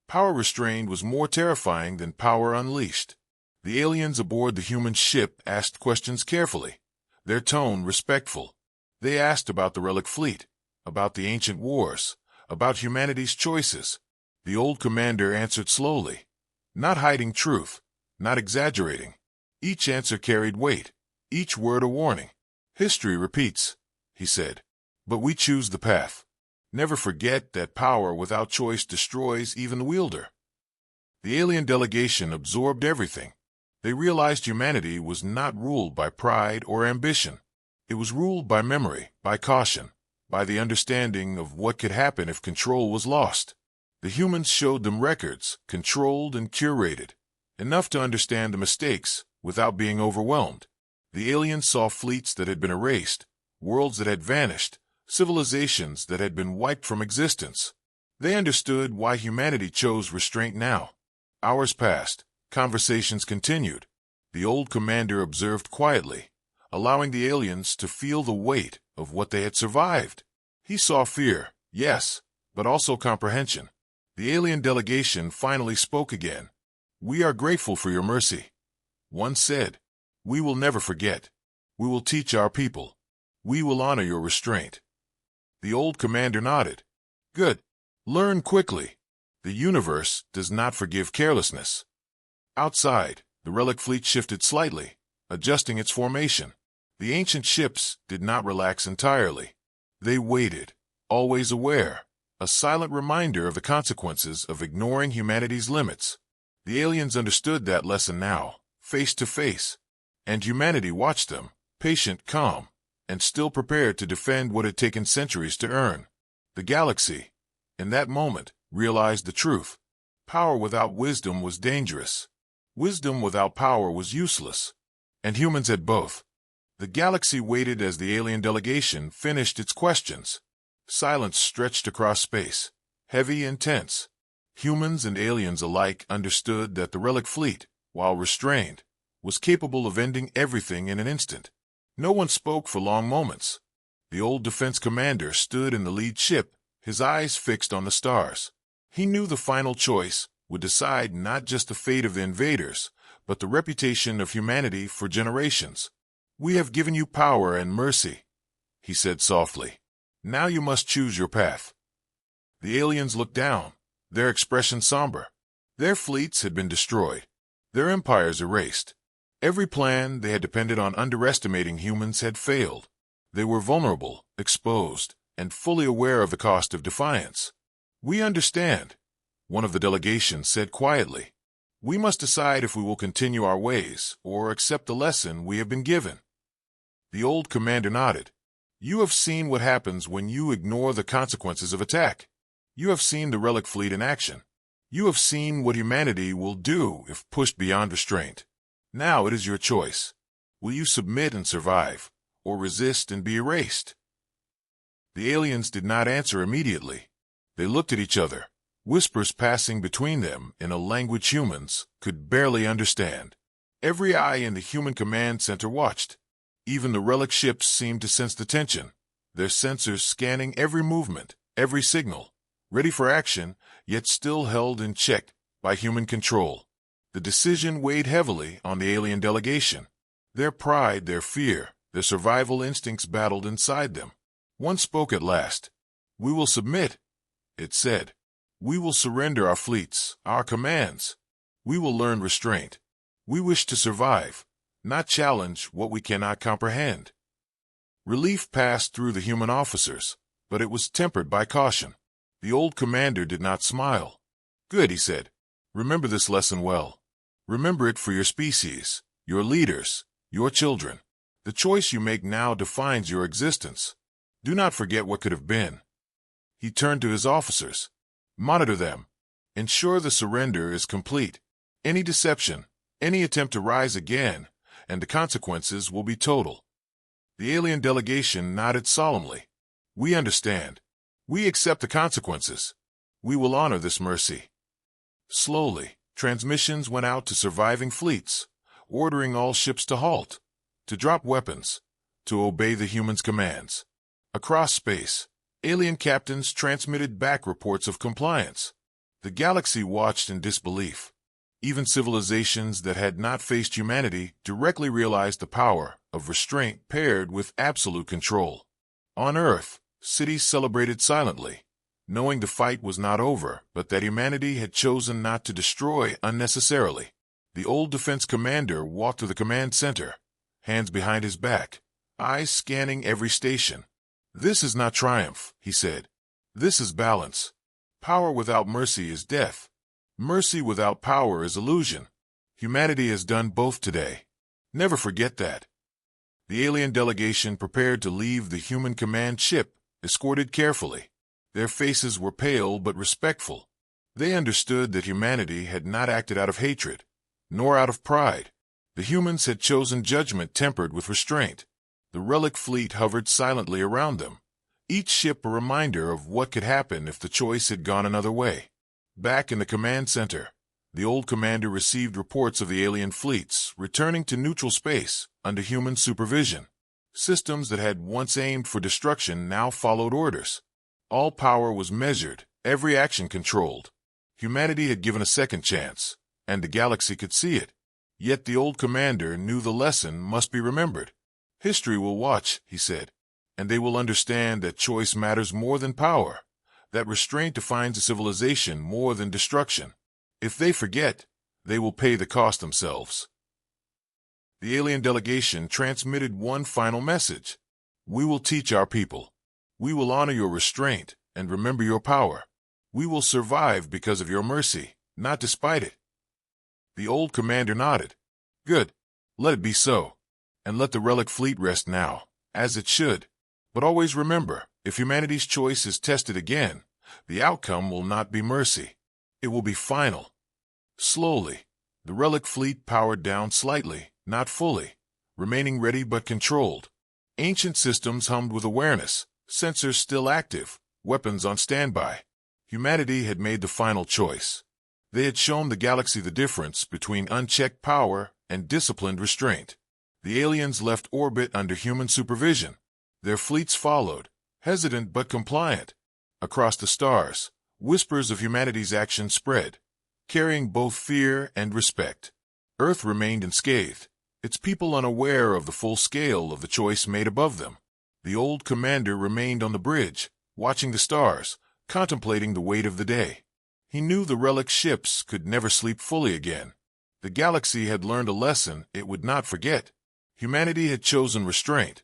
Speaker 1: Power restrained was more terrifying than power unleashed. The aliens aboard the human ship asked questions carefully, their tone respectful. They asked about the relic fleet, about the ancient wars, about humanity's choices. The old commander answered slowly, not hiding truth, not exaggerating. Each answer carried weight, each word a warning. "History repeats," he said, "but we choose the path. Never forget that power without choice destroys even the wielder." The alien delegation absorbed everything. They realized humanity was not ruled by pride or ambition. It was ruled by memory, by caution, by the understanding of what could happen if control was lost. The humans showed them records, controlled and curated, enough to understand the mistakes without being overwhelmed. The aliens saw fleets that had been erased, worlds that had vanished, civilizations that had been wiped from existence. They understood why humanity chose restraint now. Hours passed. Conversations continued. The old commander observed quietly, allowing the aliens to feel the weight of what they had survived. He saw fear, yes, but also comprehension. The alien delegation finally spoke again. "We are grateful for your mercy," one said. "We will never forget. We will teach our people. We will honor your restraint." The old commander nodded. "Good. Learn quickly. The universe does not forgive carelessness." Outside, the relic fleet shifted slightly, adjusting its formation. The ancient ships did not relax entirely. They waited, always aware, a silent reminder of the consequences of ignoring humanity's limits. The aliens understood that lesson now, face to face, and humanity watched them, patient, calm, and still prepared to defend what had taken centuries to earn. The galaxy, in that moment, realized the truth. Power without wisdom was dangerous. Wisdom without power was useless. And humans had both. The galaxy waited as the alien delegation finished its questions. Silence stretched across space, heavy and tense. Humans and aliens alike understood that the relic fleet, while restrained, was capable of ending everything in an instant. No one spoke for long moments. The old defense commander stood in the lead ship, his eyes fixed on the stars. He knew the final choice would decide not just the fate of the invaders, but the reputation of humanity for generations. "We have given you power and mercy," he said softly. "Now you must choose your path." The aliens looked down, their expression somber. Their fleets had been destroyed, their empires erased. Every plan they had depended on underestimating humans had failed. They were vulnerable, exposed, and fully aware of the cost of defiance. "We understand," one of the delegation said quietly. "We must decide if we will continue our ways or accept the lesson we have been given." The old commander nodded. "You have seen what happens when you ignore the consequences of attack. You have seen the relic fleet in action. You have seen what humanity will do if pushed beyond restraint. Now it is your choice. Will you submit and survive, or resist and be erased?" The aliens did not answer immediately. They looked at each other, whispers passing between them in a language humans could barely understand. Every eye in the human command center watched. Even the relic ships seemed to sense the tension, their sensors scanning every movement, every signal, ready for action, yet still held in check by human control. The decision weighed heavily on the alien delegation. Their pride, their fear, their survival instincts battled inside them. One spoke at last. "We will submit," it said. "We will surrender our fleets, our commands. We will learn restraint. We wish to survive, not challenge what we cannot comprehend." Relief passed through the human officers, but it was tempered by caution. The old commander did not smile. "Good," he said. "Remember this lesson well. Remember it for your species, your leaders, your children. The choice you make now defines your existence. Do not forget what could have been." He turned to his officers. "Monitor them. Ensure the surrender is complete. Any deception, any attempt to rise again, and the consequences will be total. The alien delegation nodded solemnly. We understand. We accept the consequences. We will honor this mercy. Slowly, transmissions went out to surviving fleets, ordering all ships to halt, to drop weapons, to obey the humans' commands. Across space, alien captains transmitted back reports of compliance. The galaxy watched in disbelief. Even civilizations that had not faced humanity directly realized the power of restraint paired with absolute control. On Earth, cities celebrated silently, knowing the fight was not over, but that humanity had chosen not to destroy unnecessarily. The old defense commander walked to the command center, hands behind his back, eyes scanning every station. This is not triumph, he said. This is balance. Power without mercy is death. Mercy without power is illusion. Humanity has done both today. Never forget that. The alien delegation prepared to leave the human command ship, escorted carefully. Their faces were pale but respectful. They understood that humanity had not acted out of hatred, nor out of pride. The humans had chosen judgment tempered with restraint. The relic fleet hovered silently around them, each ship a reminder of what could happen if the choice had gone another way. Back in the command center, the old commander received reports of the alien fleets returning to neutral space under human supervision. Systems that had once aimed for destruction now followed orders. All power was measured, every action controlled. Humanity had given a second chance, and the galaxy could see it. Yet the old commander knew the lesson must be remembered. History will watch, he said, and they will understand that choice matters more than power, that restraint defines a civilization more than destruction. If they forget, they will pay the cost themselves. The alien delegation transmitted one final message. We will teach our people. We will honor your restraint and remember your power. We will survive because of your mercy, not despite it. The old commander nodded. Good. Let it be so. And let the relic fleet rest now, as it should. But always remember, if humanity's choice is tested again, the outcome will not be mercy. It will be final. Slowly, the relic fleet powered down slightly, not fully, remaining ready but controlled. Ancient systems hummed with awareness, sensors still active, weapons on standby. Humanity had made the final choice. They had shown the galaxy the difference between unchecked power and disciplined restraint. The aliens left orbit under human supervision. Their fleets followed, hesitant but compliant. Across the stars, whispers of humanity's action spread, carrying both fear and respect. Earth remained unscathed, its people unaware of the full scale of the choice made above them. The old commander remained on the bridge, watching the stars, contemplating the weight of the day. He knew the relic ships could never sleep fully again. The galaxy had learned a lesson it would not forget. Humanity had chosen restraint,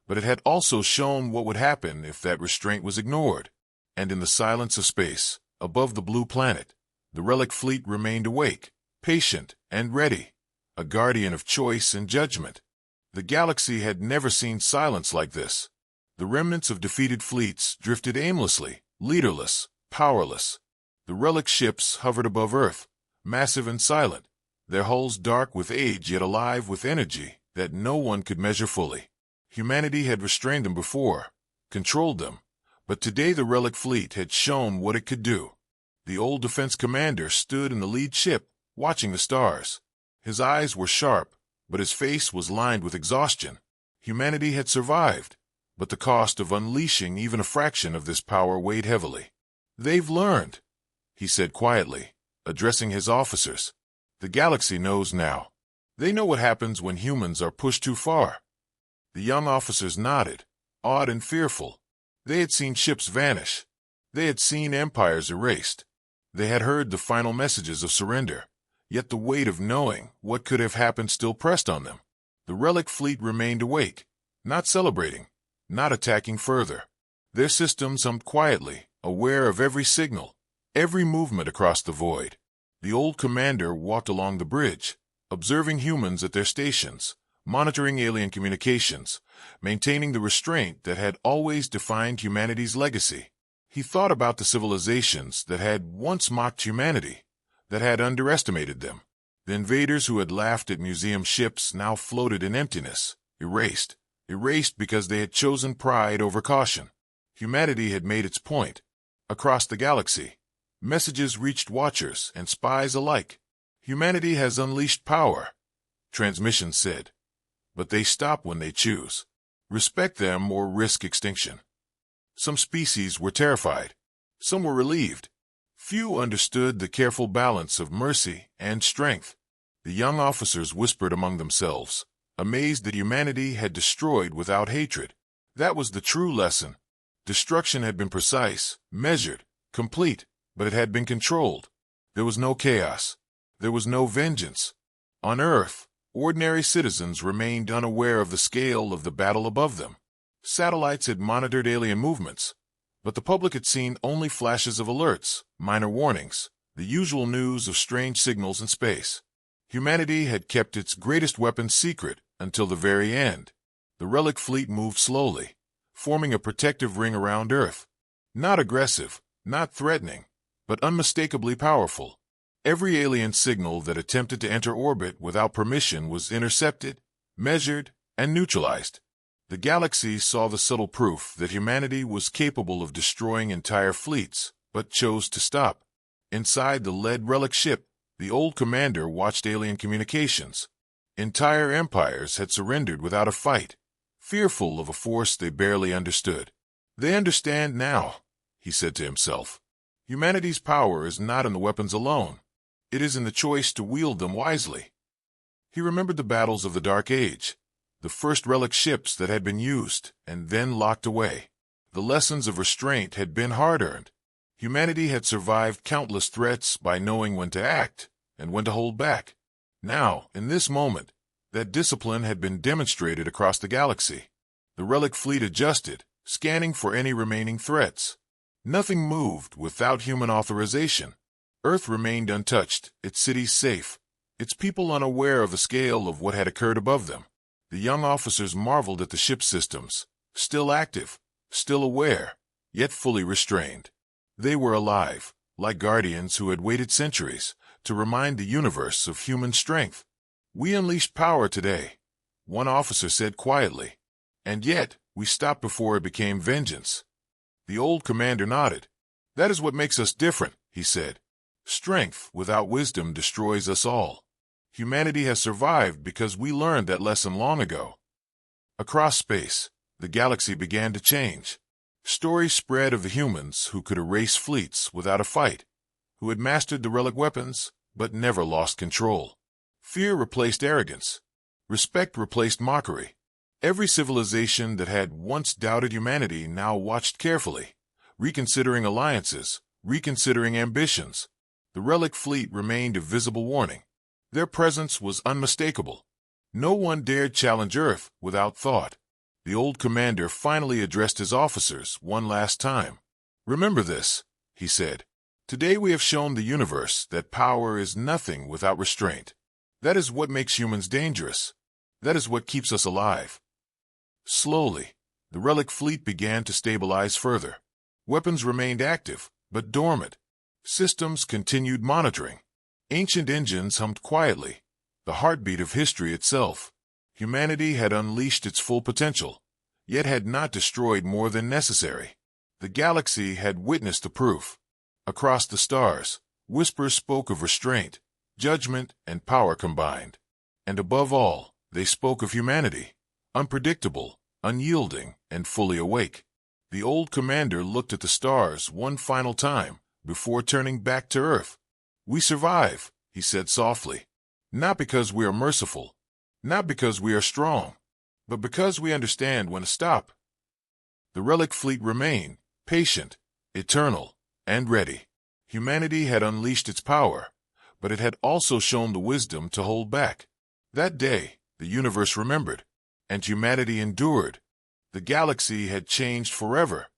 Speaker 1: but it had also shown what would happen if that restraint was ignored. And in the silence of space, above the blue planet, the relic fleet remained awake, patient and ready, a guardian of choice and judgment. The galaxy had never seen silence like this. The remnants of defeated fleets drifted aimlessly, leaderless, powerless. The relic ships hovered above Earth, massive and silent, their hulls dark with age yet alive with energy that no one could measure fully. Humanity had restrained them before, controlled them, but today the relic fleet had shown what it could do. The old defense commander stood in the lead ship, watching the stars. His eyes were sharp, but his face was lined with exhaustion. Humanity had survived, but the cost of unleashing even a fraction of this power weighed heavily. They've learned, he said quietly, addressing his officers. The galaxy knows now. They know what happens when humans are pushed too far. The young officers nodded, awed and fearful. They had seen ships vanish. They had seen empires erased. They had heard the final messages of surrender, yet the weight of knowing what could have happened still pressed on them. The relic fleet remained awake, not celebrating, not attacking further. Their systems hummed quietly, aware of every signal, every movement across the void. The old commander walked along the bridge, observing humans at their stations, monitoring alien communications, maintaining the restraint that had always defined humanity's legacy. He thought about the civilizations that had once mocked humanity, that had underestimated them. The invaders who had laughed at museum ships now floated in emptiness, erased because they had chosen pride over caution. Humanity had made its point. Across the galaxy, messages reached watchers and spies alike. Humanity has unleashed power, transmissions said. But they stop when they choose. Respect them or risk extinction. Some species were terrified. Some were relieved. Few understood the careful balance of mercy and strength. The young officers whispered among themselves, amazed that humanity had destroyed without hatred. That was the true lesson. Destruction had been precise, measured, complete, but it had been controlled. There was no chaos. There was no vengeance. On Earth, ordinary citizens remained unaware of the scale of the battle above them. Satellites had monitored alien movements, but the public had seen only flashes of alerts, minor warnings, the usual news of strange signals in space. Humanity had kept its greatest weapon secret until the very end. The relic fleet moved slowly, forming a protective ring around Earth. Not aggressive, not threatening, but unmistakably powerful. Every alien signal that attempted to enter orbit without permission was intercepted, measured, and neutralized. The galaxy saw the subtle proof that humanity was capable of destroying entire fleets, but chose to stop. Inside the lead relic ship, the old commander watched alien communications. Entire empires had surrendered without a fight, fearful of a force they barely understood. They understand now, he said to himself. Humanity's power is not in the weapons alone. It is in the choice to wield them wisely. He remembered the battles of the Dark Age, the first relic ships that had been used and then locked away. The lessons of restraint had been hard-earned. Humanity had survived countless threats by knowing when to act and when to hold back. Now, in this moment, that discipline had been demonstrated across the galaxy. The relic fleet adjusted, scanning for any remaining threats. Nothing moved without human authorization. Earth remained untouched, its cities safe, its people unaware of the scale of what had occurred above them. The young officers marveled at the ship's systems, still active, still aware, yet fully restrained. They were alive, like guardians who had waited centuries to remind the universe of human strength. We unleashed power today, one officer said quietly, and yet we stopped before it became vengeance. The old commander nodded. That is what makes us different, he said. Strength without wisdom destroys us all. Humanity has survived because we learned that lesson long ago. Across space, the galaxy began to change. Stories spread of the humans who could erase fleets without a fight, who had mastered the relic weapons but never lost control. Fear replaced arrogance. Respect replaced mockery. Every civilization that had once doubted humanity now watched carefully, reconsidering alliances, reconsidering ambitions. The relic fleet remained a visible warning. Their presence was unmistakable. No one dared challenge Earth without thought. The old commander finally addressed his officers one last time. Remember this, he said. Today we have shown the universe that power is nothing without restraint. That is what makes humans dangerous. That is what keeps us alive. Slowly, the relic fleet began to stabilize further. Weapons remained active, but dormant. Systems continued monitoring. Ancient engines hummed quietly, the heartbeat of history itself. Humanity had unleashed its full potential, yet had not destroyed more than necessary. The galaxy had witnessed the proof. Across the stars, whispers spoke of restraint, judgment, and power combined. And above all, they spoke of humanity, unpredictable, unyielding, and fully awake. The old commander looked at the stars one final time before turning back to Earth. We survive, he said softly, not because we are merciful, not because we are strong, but because we understand when to stop. The relic fleet remained, patient, eternal, and ready. Humanity had unleashed its power, but it had also shown the wisdom to hold back. That day, the universe remembered, and humanity endured. The galaxy had changed forever.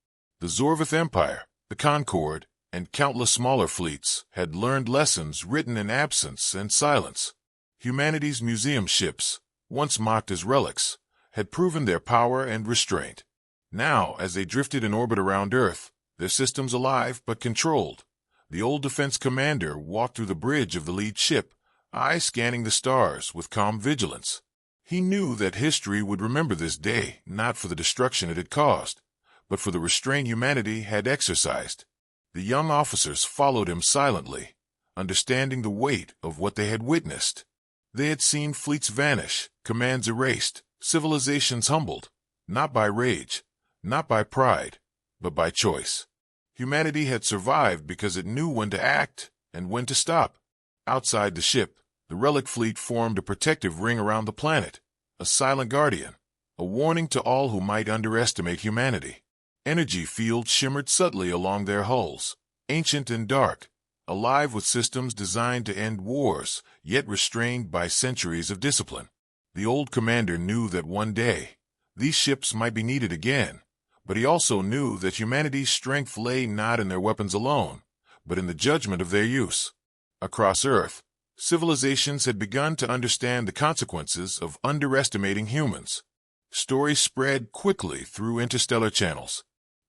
Speaker 1: The Zorvith Empire, the Concord, and countless smaller fleets had learned lessons written in absence and silence. Humanity's museum ships, once mocked as relics, had proven their power and restraint. Now, as they drifted in orbit around Earth, their systems alive but controlled, the old defense commander walked through the bridge of the lead ship, eyes scanning the stars with calm vigilance. He knew that history would remember this day, not for the destruction it had caused, but for the restraint humanity had exercised. The young officers followed him silently, understanding the weight of what they had witnessed. They had seen fleets vanish, commands erased, civilizations humbled, not by rage, not by pride, but by choice. Humanity had survived because it knew when to act and when to stop. Outside the ship, the relic fleet formed a protective ring around the planet, a silent guardian, a warning to all who might underestimate humanity. Energy fields shimmered subtly along their hulls, ancient and dark, alive with systems designed to end wars, yet restrained by centuries of discipline. The old commander knew that one day, these ships might be needed again, but he also knew that humanity's strength lay not in their weapons alone, but in the judgment of their use. Across Earth, civilizations had begun to understand the consequences of underestimating humans. Stories spread quickly through interstellar channels.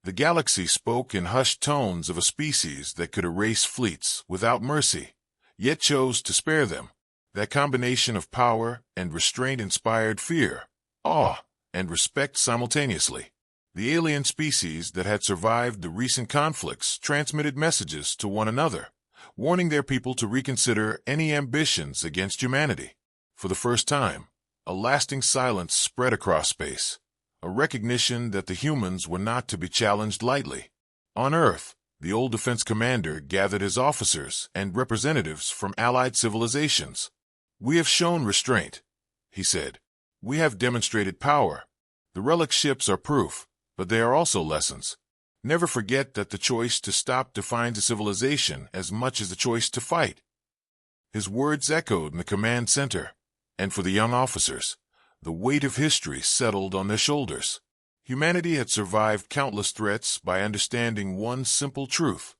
Speaker 1: The galaxy spoke in hushed tones of a species that could erase fleets without mercy, yet chose to spare them. That combination of power and restraint inspired fear, awe, and respect simultaneously. The alien species that had survived the recent conflicts transmitted messages to one another, warning their people to reconsider any ambitions against humanity. For the first time, a lasting silence spread across space, a recognition that the humans were not to be challenged lightly. On Earth, the old defense commander gathered his officers and representatives from allied civilizations. "We have shown restraint," he said. "We have demonstrated power. The relic ships are proof, but they are also lessons. Never forget that the choice to stop defines a civilization as much as the choice to fight." His words echoed in the command center, and for the young officers, the weight of history settled on their shoulders. Humanity had survived countless threats by understanding one simple truth.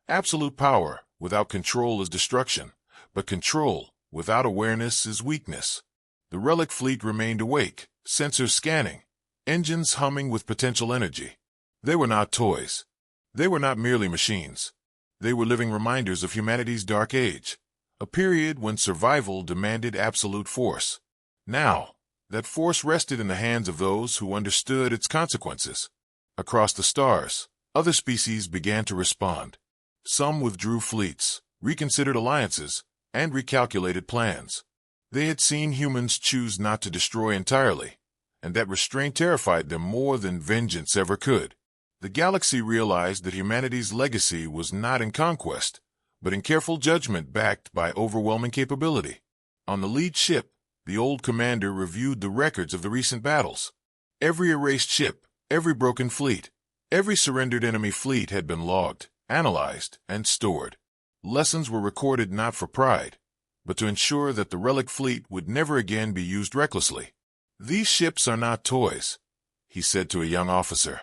Speaker 1: Absolute power without control is destruction, but control without awareness is weakness. The relic fleet remained awake, sensors scanning, engines humming with potential energy. They were not toys. They were not merely machines. They were living reminders of humanity's dark age, a period when survival demanded absolute force. Now, that force rested in the hands of those who understood its consequences. Across the stars, other species began to respond. Some withdrew fleets, reconsidered alliances, and recalculated plans. They had seen humans choose not to destroy entirely, and that restraint terrified them more than vengeance ever could. The galaxy realized that humanity's legacy was not in conquest, but in careful judgment backed by overwhelming capability. On the lead ship, the old commander reviewed the records of the recent battles. Every erased ship, every broken fleet, every surrendered enemy fleet had been logged, analyzed, and stored. Lessons were recorded not for pride, but to ensure that the relic fleet would never again be used recklessly. "These ships are not toys," he said to a young officer.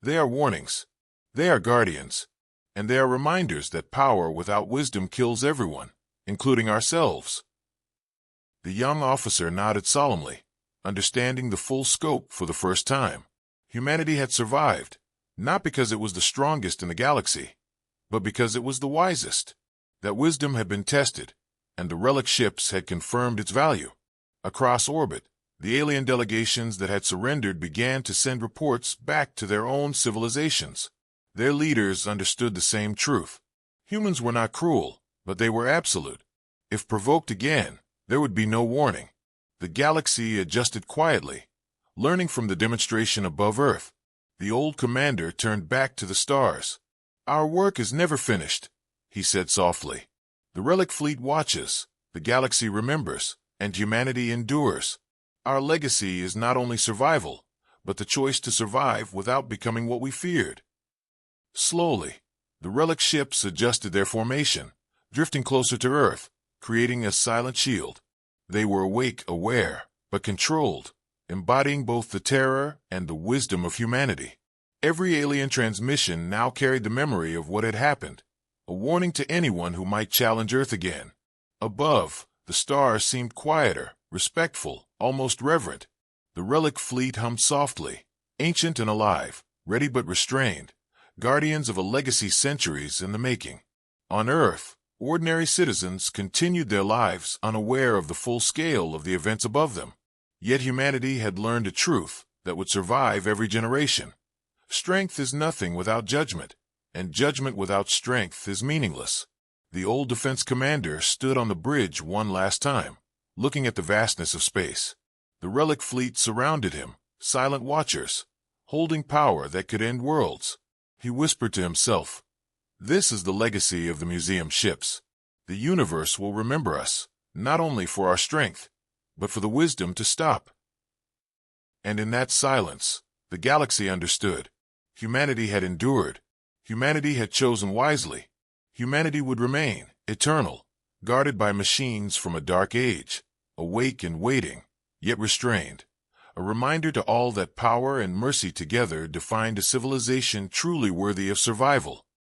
Speaker 1: "They are warnings. They are guardians. And they are reminders that power without wisdom kills everyone, including ourselves." The young officer nodded solemnly, understanding the full scope for the first time. Humanity had survived, not because it was the strongest in the galaxy, but because it was the wisest. That wisdom had been tested, and the relic ships had confirmed its value. Across orbit, the alien delegations that had surrendered began to send reports back to their own civilizations. Their leaders understood the same truth. Humans were not cruel, but they were absolute. If provoked again, there would be no warning. The galaxy adjusted quietly, learning from the demonstration above Earth. The old commander turned back to the stars. "Our work is never finished," he said softly. "The relic fleet watches, the galaxy remembers, and humanity endures. Our legacy is not only survival, but the choice to survive without becoming what we feared." Slowly, the relic ships adjusted their formation, drifting closer to Earth, creating a silent shield. They were awake, aware, but controlled, embodying both the terror and the wisdom of humanity. Every alien transmission now carried the memory of what had happened, a warning to anyone who might challenge Earth again. Above, the stars seemed quieter, respectful, almost reverent. The relic fleet hummed softly, ancient and alive, ready but restrained, guardians of a legacy centuries in the making. On Earth, Ordinary citizens continued their lives unaware of the full scale of the events above them. Yet humanity had learned a truth that would survive every generation. Strength is nothing without judgment, and judgment without strength is meaningless. The old defense commander stood on the bridge one last time, looking at the vastness of space. The relic fleet surrounded him, silent watchers, holding power that could end worlds. He whispered to himself, "This is the legacy of the museum ships. The universe will remember us, not only for our strength, but for the wisdom to stop." And in that silence, the galaxy understood. Humanity had endured. Humanity had chosen wisely. Humanity would remain, eternal, guarded by machines from a dark age, awake and waiting, yet restrained. A reminder to all that power and mercy together defined a civilization truly worthy of survival.